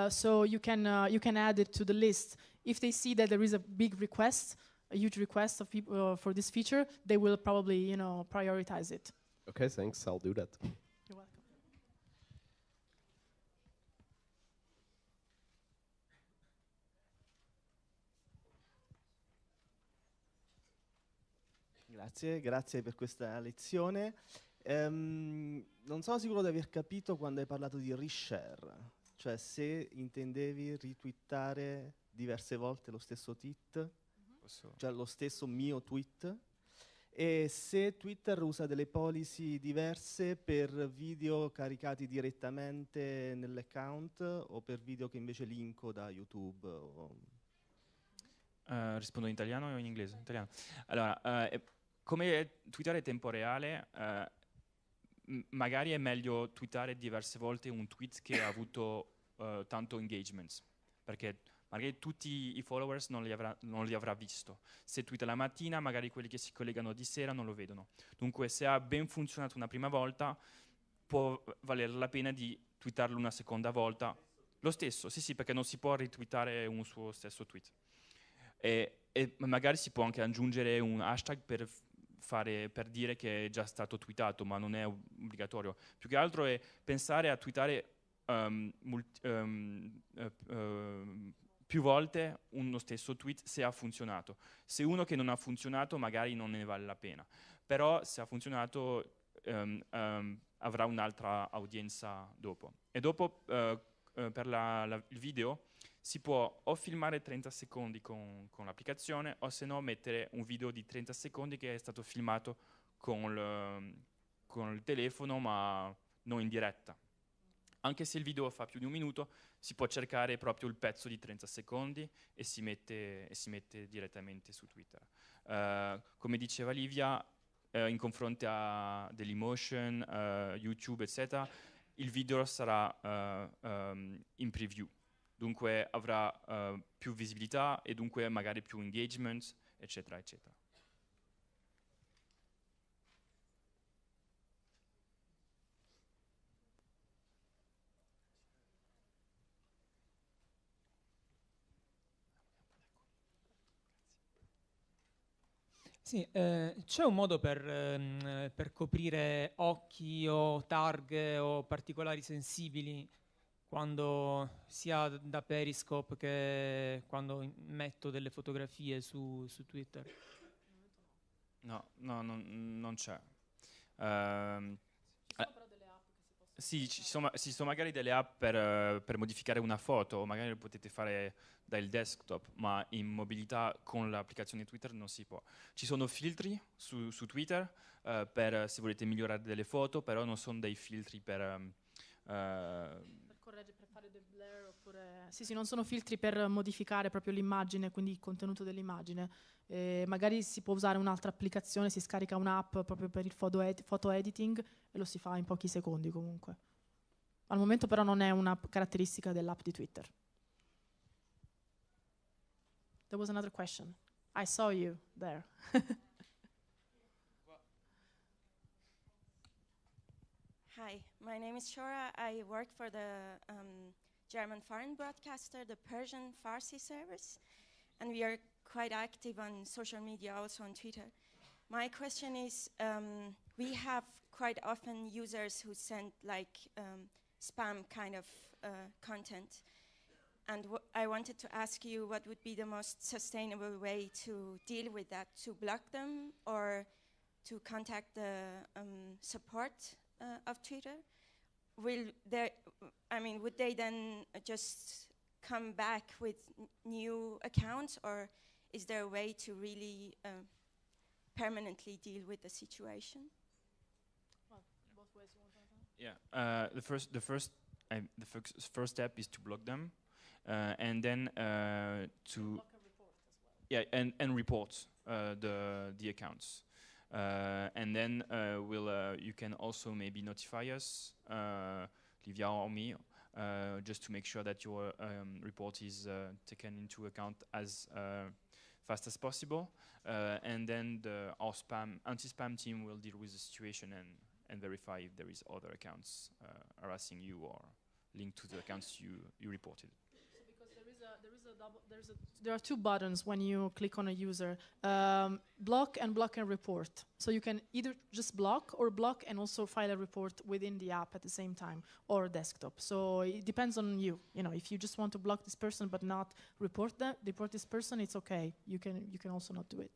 so you can add it to the list. If they see that there is a big request, a huge request of people for this feature, they will probably prioritize it. Okay, thanks. I'll do that. You're welcome. Grazie per questa lezione. Non sono sicuro di aver capito quando hai parlato di reshare, cioè se intendevi retweetare diverse volte lo stesso tweet, cioè lo stesso mio tweet, e se Twitter usa delle policy diverse per video caricati direttamente nell'account o per video che invece linko da YouTube. Rispondo in italiano o in inglese? Italiano. Allora, come twittare in tempo reale, magari è meglio twittare diverse volte un tweet che ha avuto tanto engagement, perché magari tutti i followers non li avrà visto. Se twitta la mattina, magari quelli che si collegano di sera non lo vedono. Dunque, se ha ben funzionato una prima volta, può valere la pena di twittarlo una seconda volta. Lo stesso, sì, perché non si può retweetare un suo stesso tweet. E magari si può anche aggiungere un hashtag per dire che è già stato tweetato, ma non è obbligatorio. Più che altro è pensare a tweetare più volte uno stesso tweet se ha funzionato. Se uno che non ha funzionato magari non ne vale la pena, però se ha funzionato avrà un'altra udienza dopo. E dopo per il video si può o filmare 30 secondi con l'applicazione, o se no mettere un video di 30 secondi che è stato filmato con il telefono ma non in diretta. Anche se il video fa più di 1 minuto, si può cercare proprio il pezzo di 30 secondi e si mette direttamente su Twitter. Come diceva Livia, in confronto a Dailymotion, YouTube, eccetera, il video sarà in preview. Dunque avrà più visibilità e dunque magari più engagement, eccetera, eccetera. Sì, c'è un modo per coprire occhi o targhe o particolari sensibili quando sia da Periscope che quando metto delle fotografie su Twitter? No, non c'è. Sì, ci sono magari delle app per modificare una foto, o magari lo potete fare dal desktop, ma in mobilità con l'applicazione Twitter non si può. Ci sono filtri su Twitter per se volete migliorare delle foto, però non sono dei filtri per correggere, per fare del blur oppure... Sì, non sono filtri per modificare proprio l'immagine, quindi il contenuto dell'immagine. Magari si può usare un'altra applicazione, si scarica un'app proprio per il photo editing e lo si fa in pochi secondi comunque. Al momento però non è una caratteristica dell'app di Twitter. There was another question. I saw you there. Hi, my name is Shora. I work for the German foreign broadcaster, the Persian Farsi service, and we are quite active on social media, also on Twitter. My question is, we have quite often users who send like spam kind of content, and I wanted to ask you what would be the most sustainable way to deal with that, to block them or to contact the support of Twitter? Would they then just come back with new accounts, or is there a way to really permanently deal with the situation? Well, both ways you want to answer? Yeah, the first step is to block them, and then to Block and report as well. yeah, and report the accounts. And then you can also maybe notify us, Livia or me, just to make sure that your report is taken into account as fast as possible. And then our anti-spam team will deal with the situation and verify if there is other accounts harassing you or linked to the accounts you reported. There are two buttons when you click on a user, block and report. So you can either just block or block and also file a report within the app at the same time, or desktop. So it depends on you. You know, if you just want to block this person but not report this person, it's okay. You can also not do it.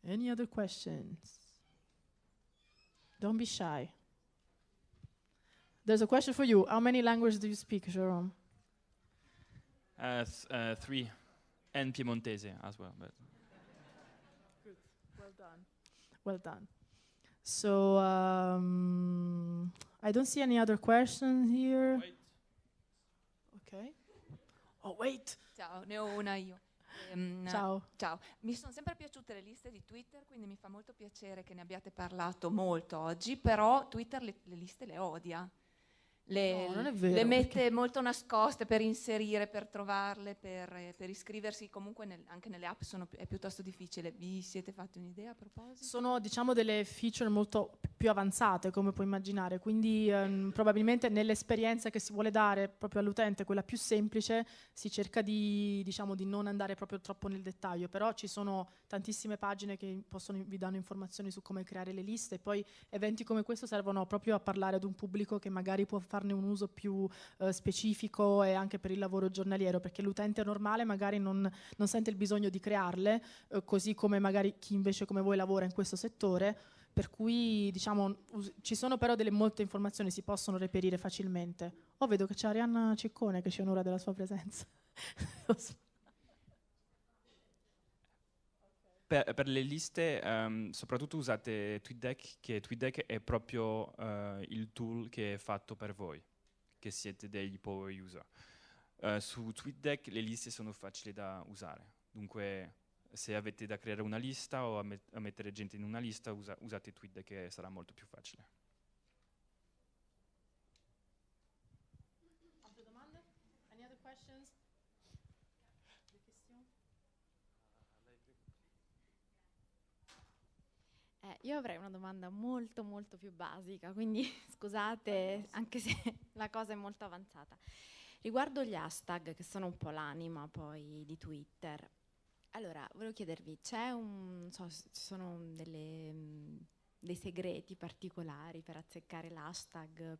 Any other questions? Don't be shy. There's a question for you. How many languages do you speak, Jerome? 3, and Piemontese as well. But Good. Well done. Well done. So I don't see any other questions here. Wait. Okay. Oh, wait. Ciao, ne ho una io. Ciao. Ciao, mi sono sempre piaciute le liste di Twitter, quindi mi fa molto piacere che ne abbiate parlato molto oggi, però Twitter le liste le odia. No, non è vero, le mette molto nascoste per inserire, per trovarle, per iscriversi. Comunque anche nelle app è piuttosto difficile. Vi siete fatti un'idea a proposito? Sono, diciamo, delle feature molto più avanzate, come puoi immaginare, quindi probabilmente nell'esperienza che si vuole dare proprio all'utente, quella più semplice, si cerca di non andare proprio troppo nel dettaglio, però ci sono tantissime pagine che vi danno informazioni su come creare le liste, e poi eventi come questo servono proprio a parlare ad un pubblico che magari può farne un uso più specifico, e anche per il lavoro giornaliero, perché l'utente normale magari non sente il bisogno di crearle, così come magari chi invece come voi lavora in questo settore, per cui diciamo ci sono però molte informazioni, si possono reperire facilmente. Vedo che c'è Arianna Ciccone che ci onora della sua presenza. Per le liste soprattutto usate TweetDeck, che TweetDeck è proprio il tool che è fatto per voi, che siete degli power user. Su TweetDeck le liste sono facili da usare, dunque se avete da creare una lista o a mettere gente in una lista, usate TweetDeck, che sarà molto più facile. Altre domande? Any other questions? Io avrei una domanda molto molto più basica, quindi scusate anche se la cosa è molto avanzata. Riguardo gli hashtag, che sono un po' l'anima poi di Twitter, allora volevo chiedervi, ci sono dei segreti particolari per azzeccare l'hashtag?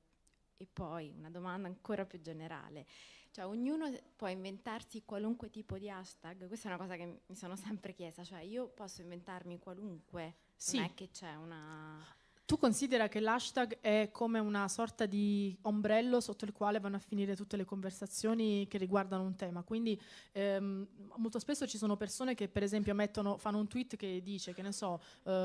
E poi una domanda ancora più generale, cioè ognuno può inventarsi qualunque tipo di hashtag? Questa è una cosa che mi sono sempre chiesta, cioè io posso inventarmi qualunque, sì. Non è che c'è una... Tu considera che l'hashtag è come una sorta di ombrello sotto il quale vanno a finire tutte le conversazioni che riguardano un tema, quindi molto spesso ci sono persone che per esempio fanno un tweet che dice, che ne so,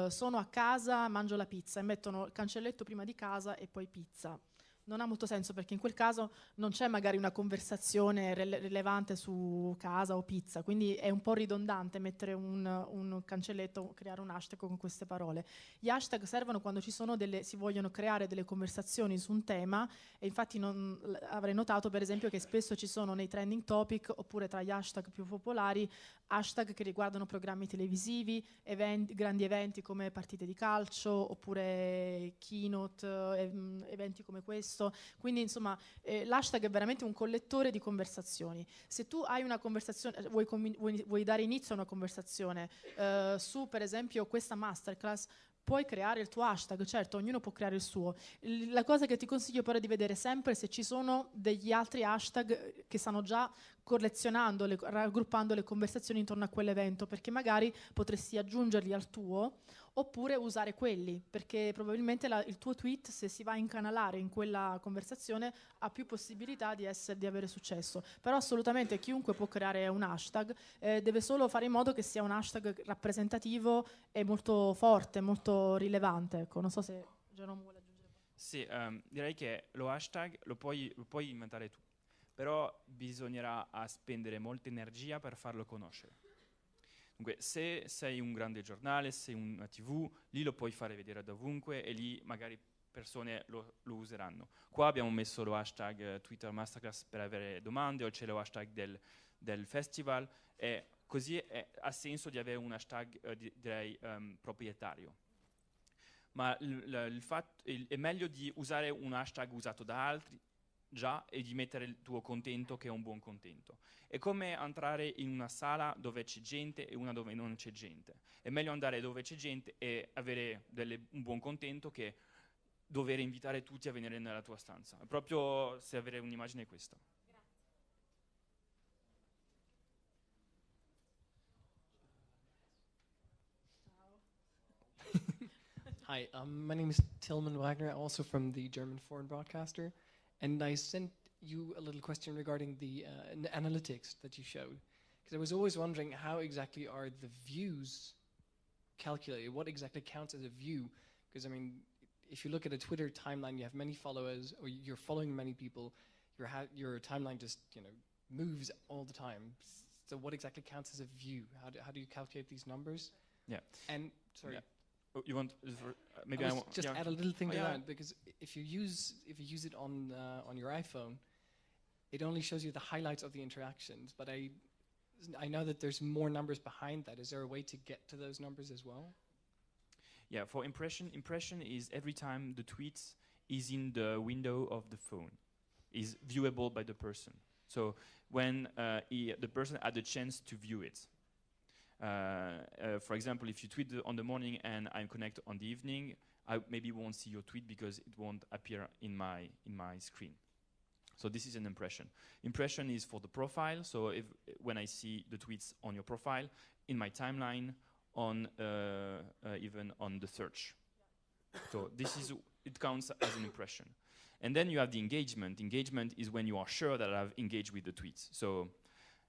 sono a casa, mangio la pizza, e mettono il cancelletto prima di casa e poi pizza. non ha molto senso, perché in quel caso non c'è magari una conversazione rilevante su casa o pizza, quindi è un po' ridondante mettere un cancelletto, creare un hashtag con queste parole. Gli hashtag servono quando si vogliono creare delle conversazioni su un tema, e infatti avrei notato per esempio che spesso ci sono nei trending topic, oppure tra gli hashtag più popolari, hashtag che riguardano programmi televisivi, grandi eventi come partite di calcio, oppure keynote, eventi come questo. Quindi insomma l'hashtag è veramente un collettore di conversazioni. Se tu hai una conversazione, vuoi dare inizio a una conversazione su per esempio questa masterclass, puoi creare il tuo hashtag, certo, ognuno può creare il suo. La cosa che ti consiglio però è di vedere sempre se ci sono degli altri hashtag che stanno già collezionando, raggruppando le conversazioni intorno a quell'evento, perché magari potresti aggiungerli al tuo, oppure usare quelli, perché probabilmente il tuo tweet, se si va a incanalare in quella conversazione, ha più possibilità di avere successo. Però assolutamente chiunque può creare un hashtag, deve solo fare in modo che sia un hashtag rappresentativo e molto forte, molto rilevante. Ecco, non so se Giacomo vuole aggiungere. Sì, direi che lo hashtag lo puoi inventare tu, però bisognerà spendere molta energia per farlo conoscere. Dunque, se sei un grande giornale, sei una TV, lì lo puoi fare vedere dovunque e lì magari persone lo useranno. Qua abbiamo messo lo hashtag Twitter Masterclass per avere domande, o c'è lo hashtag del festival, e così ha senso di avere un hashtag direi proprietario. Ma è meglio di usare un hashtag usato da altri già e di mettere il tuo contento, che è un buon contento. È come entrare in una sala dove c'è gente e una dove non c'è gente. È meglio andare dove c'è gente e avere un buon contento che dover invitare tutti a venire nella tua stanza. Proprio se avere un'immagine è questa. Hi, my name is Tillman Wagner, also from the German foreign broadcaster, and I sent you a little question regarding the analytics that you showed, because I was always wondering how exactly are the views calculated? What exactly counts as a view? Because I mean, if you look at a Twitter timeline, you have many followers, or you're following many people. Your timeline just moves all the time. So what exactly counts as a view? How do you calculate these numbers? Yeah. And sorry. Yeah. Oh, you want maybe I just add a little thing to yeah. that, because if you use it on your iPhone, it only shows you the highlights of the interactions. But I know that there's more numbers behind that. Is there a way to get to those numbers as well? Yeah, for impression is every time the tweet is in the window of the phone, is viewable by the person. So when the person had the chance to view it. For example, if you tweet on the morning and I'm connected on the evening, I maybe won't see your tweet because it won't appear in my screen. So this is an impression. Impression is for the profile. So when I see the tweets on your profile, in my timeline, on even on the search. So it counts as an impression. And then you have the engagement. Engagement is when you are sure that I've engaged with the tweets. So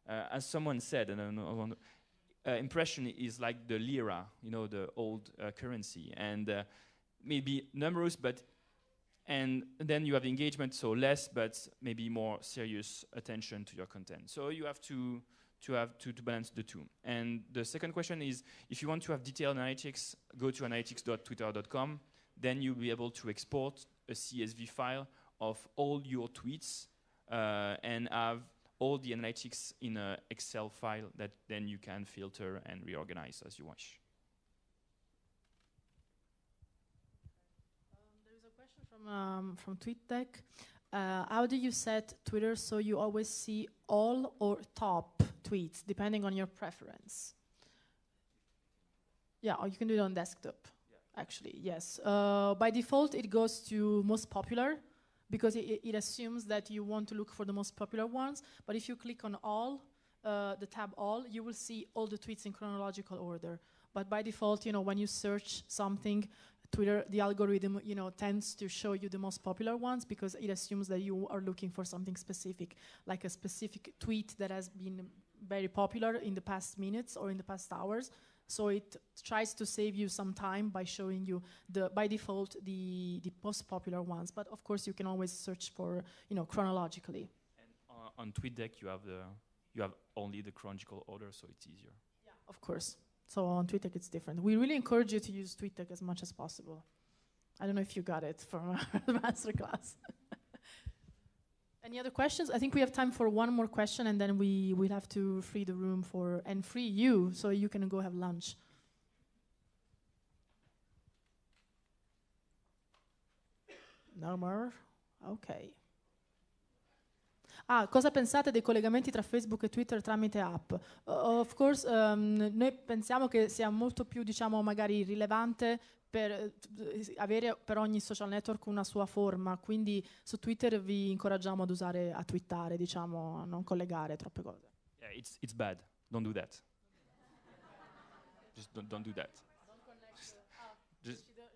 as someone said, and I don't know, impression is like the lira, the old currency, and maybe numerous, and then you have engagement, so less, but maybe more serious attention to your content. So you have to balance the two. And the second question is, if you want to have detailed analytics, go to analytics.twitter.com. Then you'll be able to export a CSV file of all your tweets and have all the analytics in an Excel file that then you can filter and reorganize as you wish. There is a question from TweetTech. How do you set Twitter so you always see all or top tweets, depending on your preference? Yeah, or you can do it on desktop, actually, yes. By default, it goes to most popular, because it assumes that you want to look for the most popular ones. But if you click on all, the tab all, you will see all the tweets in chronological order. But by default, when you search something, Twitter, the algorithm, tends to show you the most popular ones, because it assumes that you are looking for something specific, like a specific tweet that has been very popular in the past minutes or in the past hours. So it tries to save you some time by showing you by default the most popular ones. But of course, you can always search for chronologically. And on TweetDeck, you have only the chronological order, so it's easier. Yeah, of course. So on TweetDeck, it's different. We really encourage you to use TweetDeck as much as possible. I don't know if you got it from our masterclass. Any other questions? I think we have time for one more question, and then we'll have to free the room and free you so you can go have lunch. No more? Ok. Cosa pensate dei collegamenti tra Facebook e Twitter tramite app? Of course, noi pensiamo che sia molto più, magari rilevante per avere per ogni social network una sua forma, quindi su Twitter vi incoraggiamo a twittare, a non collegare troppe cose. Yeah, it's bad. Don't do that. Just don't do that. Just Can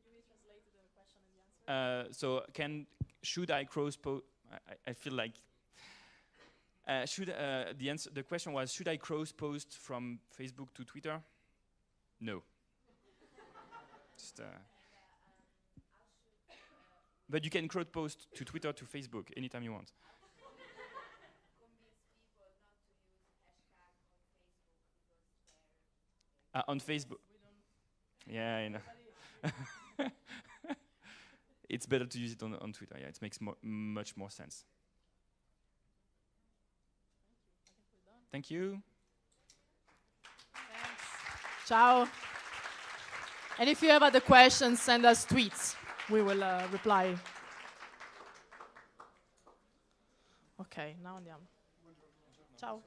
you retranslate the question and the answer? So should I cross-post? I feel like the question was, should I cross-post from Facebook to Twitter? No. Just, but you can cross-post to Twitter to Facebook anytime you want. On Facebook. Yeah, I know. It's better to use it on Twitter. Yeah, it makes much more sense. Thank you. Thanks. Ciao. And if you have other questions, send us tweets. We will reply. Ok, now andiamo. Ciao.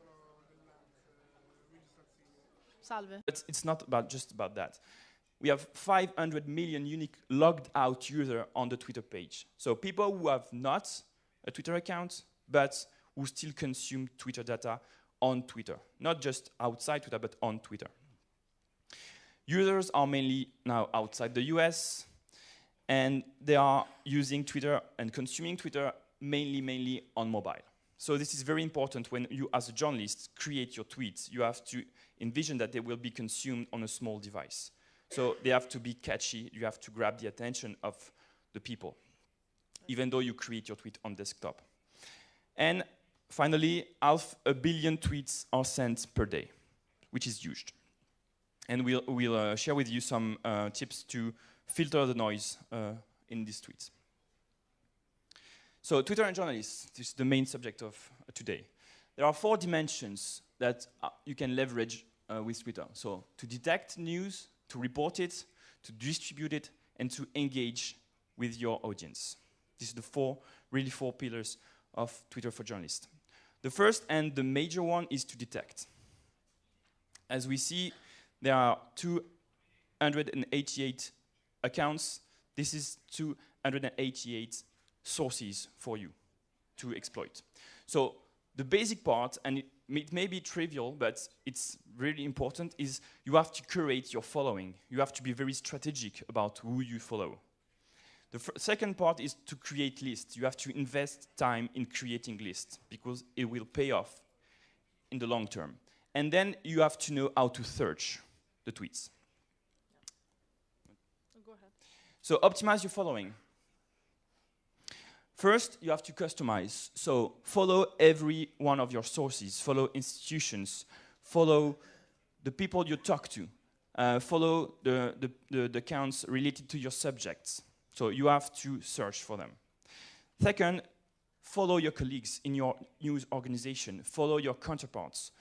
Salve. It's not just about that. We have 500 million unique logged out users on the Twitter page. So people who have not a Twitter account, but who still consume Twitter data on Twitter. Not just outside Twitter, but on Twitter. Users are mainly now outside the US, and they are using Twitter and consuming Twitter mainly on mobile. So this is very important when you, as a journalist, create your tweets. You have to envision that they will be consumed on a small device. So they have to be catchy. You have to grab the attention of the people, even though you create your tweet on desktop. And finally, 500 million tweets are sent per day, which is huge. And we'll share with you some tips to filter the noise in these tweets. So Twitter and journalists, this is the main subject of today. There are 4 dimensions that you can leverage with Twitter. So to detect news, to report it, to distribute it, and to engage with your audience. These are the 4 pillars of Twitter for journalists. The first and the major one is to detect. As we see, there are 288 accounts. This is 288 sources for you to exploit. So the basic part, and it may be trivial, but it's really important, is you have to curate your following. You have to be very strategic about who you follow. The second part is to create lists. You have to invest time in creating lists because it will pay off in the long term. And then you have to know how to search the tweets. Go ahead. So optimize your following. First, you have to customize. So follow every one of your sources, follow institutions, follow the people you talk to, follow the accounts related to your subjects. So you have to search for them. Second, follow your colleagues in your news organization, follow your counterparts.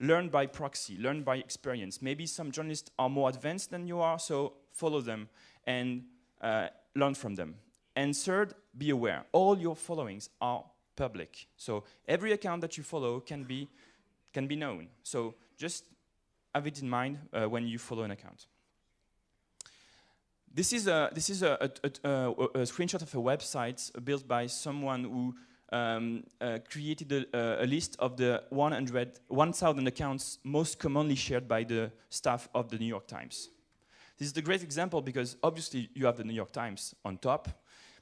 Learn by proxy, learn by experience. Maybe some journalists are more advanced than you are, so follow them and learn from them. And third, be aware. All your followings are public. So every account that you follow can be known. So just have it in mind when you follow an account. This is a screenshot of a website built by someone who created a list of the 1,000 accounts most commonly shared by the staff of the New York Times. This is a great example because obviously you have the New York Times on top,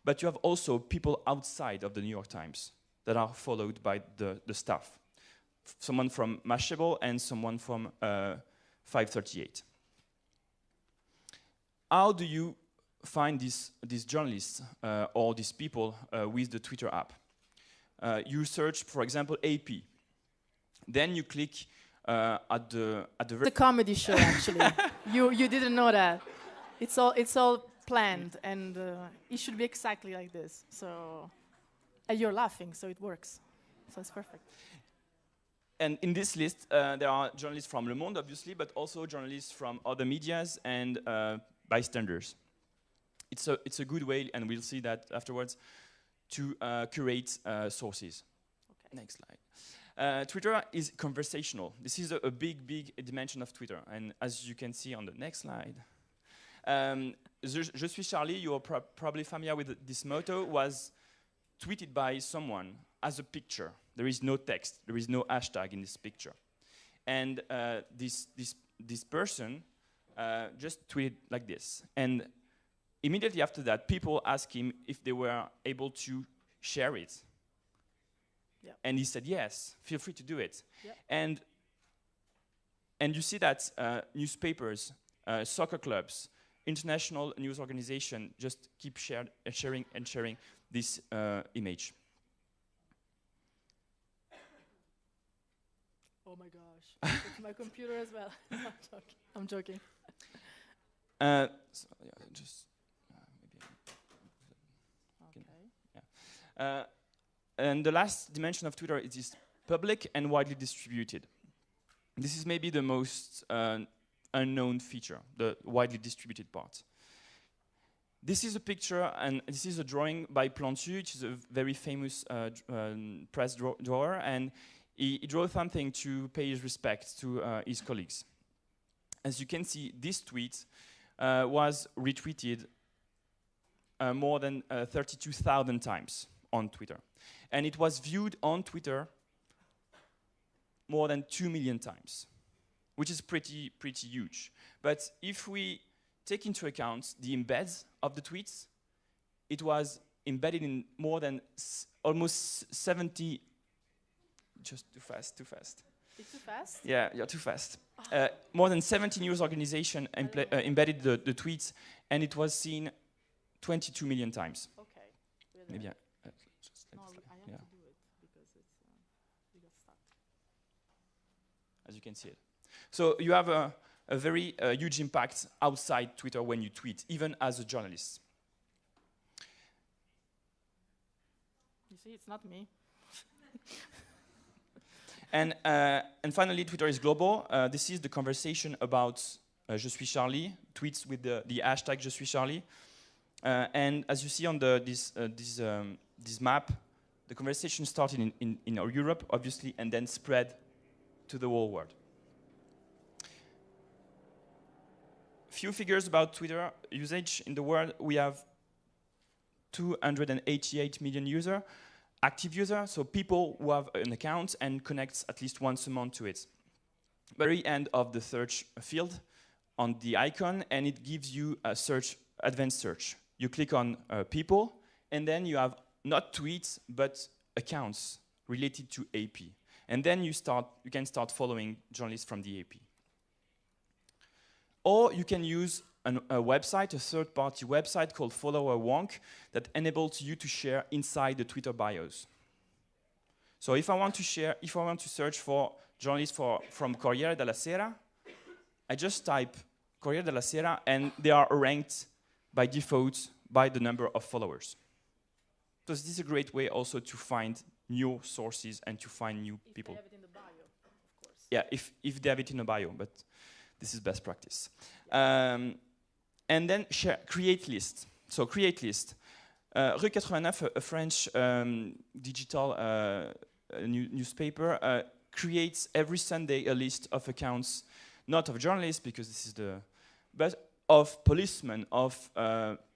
but you have also people outside of the New York Times that are followed by the staff. Someone from Mashable and someone from 538. How do you find these journalists or these people with the Twitter app? You search, for example, AP. Then you click at the It's a comedy show, actually. you didn't know that. It's all planned, and it should be exactly like this. So, and you're laughing, so it works. So it's perfect. And in this list, there are journalists from Le Monde, obviously, but also journalists from other medias and bystanders. It's a good way, and we'll see that afterwards, to curate sources. Okay. Next slide. Twitter is conversational. This is a big dimension of Twitter, and as you can see on the next slide, Je suis Charlie, you're probably familiar with this motto, was tweeted by someone as a picture. There is no text, there is no hashtag in this picture. And this person just tweeted like this. And immediately after that, people asked him if they were able to share it. Yep. And he said, yes, feel free to do it. Yep. And you see that newspapers, soccer clubs, international news organizations just keep sharing this image. Oh my gosh, it's my computer as well. I'm joking. So yeah, just maybe. Okay. Yeah. And the last dimension of Twitter is public and widely distributed. This is maybe the most unknown feature, the widely distributed part. This is a picture, and this is a drawing by Plantu, which is a very famous press drawer, and he drew something to pay his respect to his colleagues. As you can see, this tweet was retweeted more than 32,000 times on Twitter. And it was viewed on Twitter more than 2 million times, which is pretty huge. But if we take into account the embeds of the tweets, it was embedded in more than almost 70. Just too fast. It's too fast? Yeah, you're too fast. More than 70 news organizations embedded the tweets, and it was seen 22 million times. Okay. Really? Maybe I have to do it because we got stuck. As you can see it. So you have a very huge impact outside Twitter when you tweet, even as a journalist. You see, it's not me. And finally, Twitter is global. This is the conversation about Je suis Charlie, tweets with the hashtag Je suis Charlie. And as you see on this map, the conversation started in Europe, obviously, and then spread to the whole world. Few figures about Twitter usage in the world. We have 288 million users. Active user, so people who have an account and connects at least once a month to it. Very end of the search field on the icon, and it gives you a search, advanced search. You click on people, and then you have not tweets, but accounts related to AP. And then you can start following journalists from the AP. Or you can use a website, a third-party website called Follower Wonk that enables you to share inside the Twitter bios. So if I want to search for journalists from Corriere della Sera, I just type Corriere della Sera, and they are ranked by default by the number of followers. So this is a great way also to find new sources and to find new people. If they have it in the bio, of course. Yeah, if they have it in the bio, but this is best practice. And then create list. So create list. Rue 89, a French digital newspaper, creates every Sunday a list of accounts, not of journalists, because this is but of policemen, of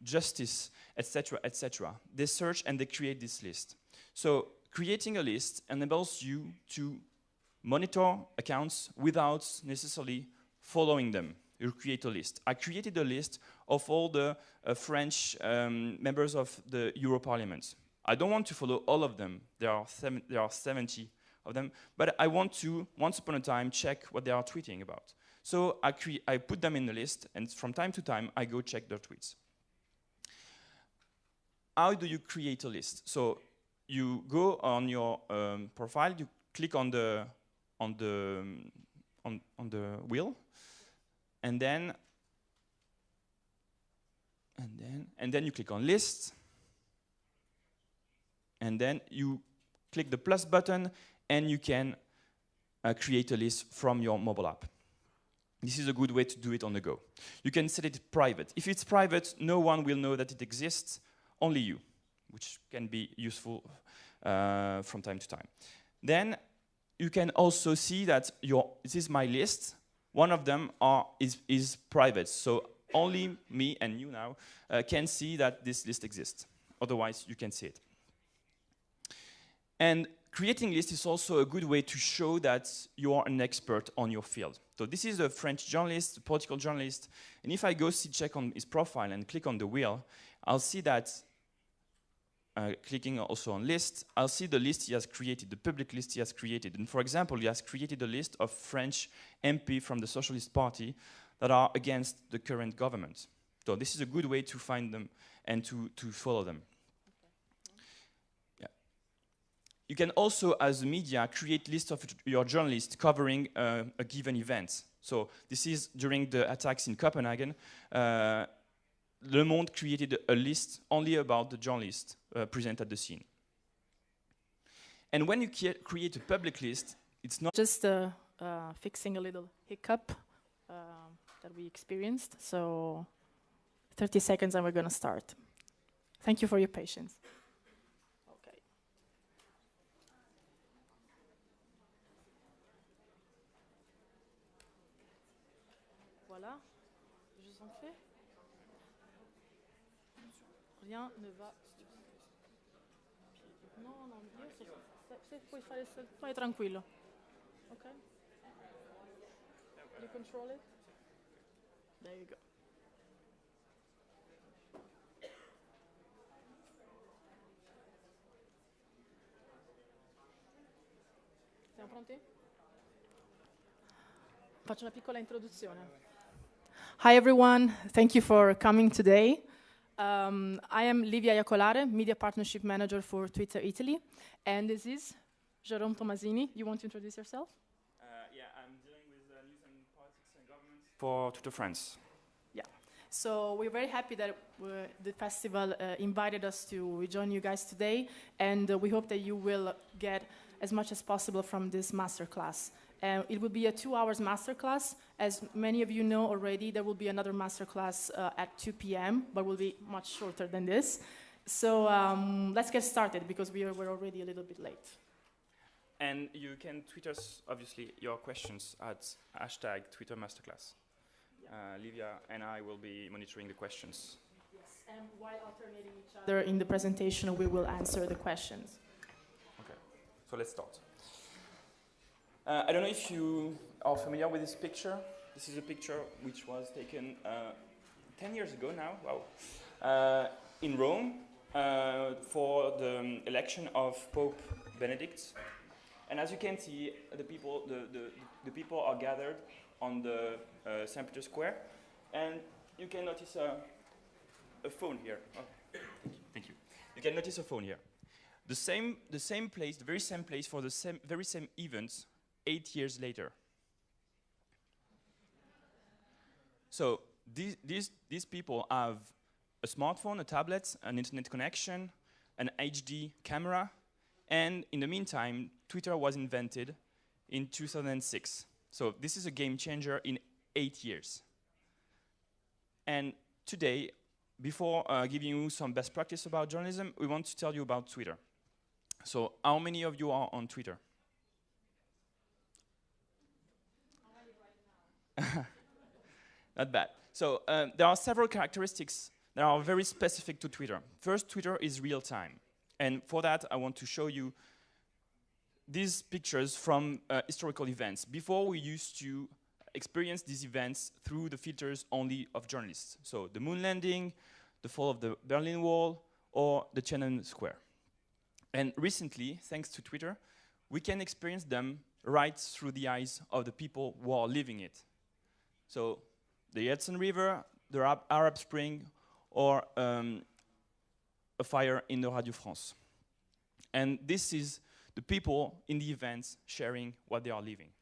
justice, etc., etc. They search and they create this list. So creating a list enables you to monitor accounts without necessarily following them. You create a list. I created a list of all the French members of the Euro Parliament. I don't want to follow all of them. There are 70 of them, but I want to, once upon a time, check what they are tweeting about. So I put them in the list, and from time to time, I go check their tweets. How do you create a list? So you go on your profile, you click on the wheel, and then you click on list, and then you click the plus button, and you can create a list from your mobile app. This is a good way to do it on the go. You can set it private. If it's private, no one will know that it exists, only you, which can be useful from time to time. Then you can also see that this is my list. One of them is private, so only me and you now can see that this list exists. Otherwise, you can see it. And creating lists is also a good way to show that you are an expert on your field. So this is a French journalist, a political journalist, and if I go check on his profile and click on the wheel, I'll see that, clicking also on list, I'll see the list he has created, the public list he has created. And for example, he has created a list of French MP from the Socialist Party that are against the current government. So this is a good way to find them and to follow them. You can also, as a media, create lists of your journalists covering a given event. So this is during the attacks in Copenhagen. Le Monde created a list only about the journalists present at the scene. And when you create a public list, it's not just fixing a little hiccup that we experienced. So 30 seconds and we're going to start. Thank you for your patience. Voilà, je vous en fais. Rien ne va. No, no, se puoi fare, fai tranquillo. Ok? You control it? There you go. Siamo pronti? Faccio una piccola introduzione. Hi everyone, thank you for coming today. I am Livia Iacolare, Media Partnership Manager for Twitter Italy, and this is Jérôme Tomasini. You want to introduce yourself? Yeah, I'm dealing with news and politics and government for Twitter France. Yeah, so we're very happy that the festival invited us to join you guys today, and we hope that you will get as much as possible from this masterclass. It will be a 2-hour masterclass. As many of you know already, there will be another masterclass at 2 p.m., but will be much shorter than this. So let's get started, because we're already a little bit late. And you can tweet us, obviously, your questions at #TwitterMasterclass. Livia and I will be monitoring the questions. Yes, and while alternating each other in the presentation, we will answer the questions. Okay, so let's start. I don't know if you are familiar with this picture. This is a picture which was taken 10 years ago now, wow, in Rome for the election of Pope Benedict. And as you can see, the people are gathered on the St. Peter's Square, and you can notice a phone here. Oh, thank you. You can notice a phone here. The same place, the very same place for the very same events 8 years later. So these people have a smartphone, a tablet, an internet connection, an HD camera, and in the meantime, Twitter was invented in 2006. So this is a game changer in 8 years. And today, before giving you some best practice about journalism, we want to tell you about Twitter. So how many of you are on Twitter? Not bad. So there are several characteristics that are very specific to Twitter. First, Twitter is real time. And for that, I want to show you these pictures from historical events. Before, we used to experience these events through the filters only of journalists. So the moon landing, the fall of the Berlin Wall, or the Tiananmen Square. And recently, thanks to Twitter, we can experience them right through the eyes of the people who are living it. So the Hudson River, the Arab Spring, or a fire in the Radio France. And this is the people in the events sharing what they are living.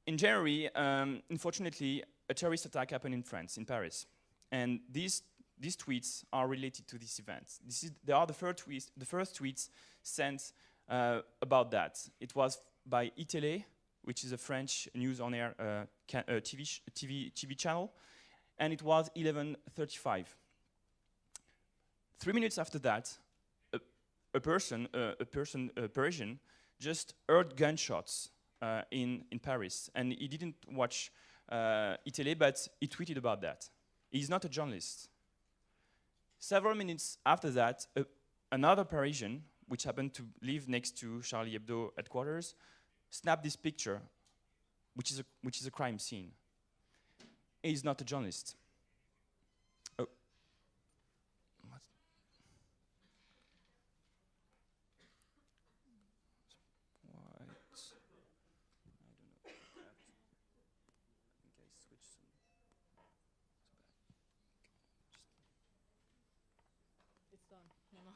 In January, unfortunately, a terrorist attack happened in France, in Paris. And these tweets are related to this event. They are the first tweets sent about that. It was by iTélé, which is a French news on air TV channel, and it was 11:35. 3 minutes after that, a Parisian, just heard gunshots in Paris, and he didn't watch iTélé, but he tweeted about that. He's not a journalist. Several minutes after that, another Parisian, which happened to live next to Charlie Hebdo headquarters, snapped this picture, which is a crime scene. He's not a journalist. Oh. What? I don't know. I think I switched some. It's done. No, no.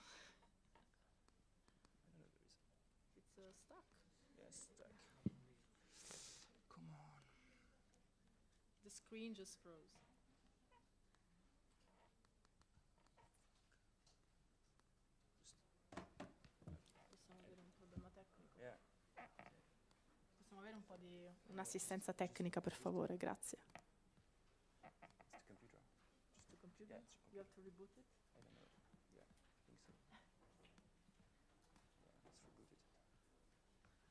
It's stuck. Yes, stuck. Come on. The screen just froze. Possiamo avere un problema tecnico? Yeah. Possiamo avere un po' di un'assistenza tecnica, per favore, grazie. It's the computer. Just the computer? Yeah, it's your You have to reboot it? I don't know. Yeah, I think so. Yeah, let's reboot it.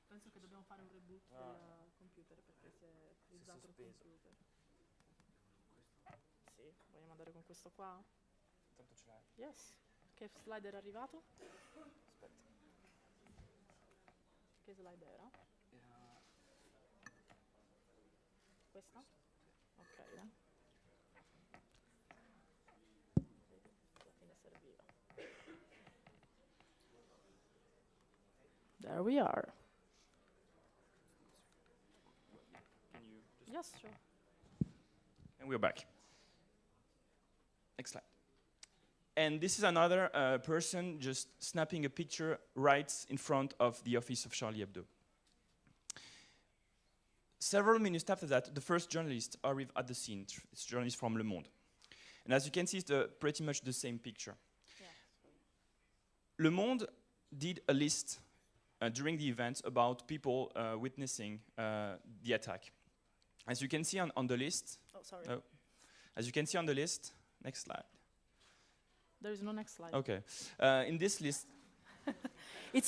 Penso che dobbiamo fare un reboot del computer perché si è frizzato il sospeso. computer. Sì, vogliamo andare con questo qua? Tanto ce l'hai. Yes. Che slide era arrivato? Aspetta. Che slide era? Era Questa? Ok. Alla fine serviva. There we are. Can you just Yes, sure. And we're back. Next slide. And this is another person just snapping a picture right in front of the office of Charlie Hebdo. Several minutes after that, the first journalist arrived at the scene. It's a journalist from Le Monde. And as you can see, it's pretty much the same picture. Yeah. Le Monde did a list during the event about people witnessing the attack. As you can see on the list, Oh, sorry. as you can see on the list, next slide. There is no next slide. Okay, in this list, It's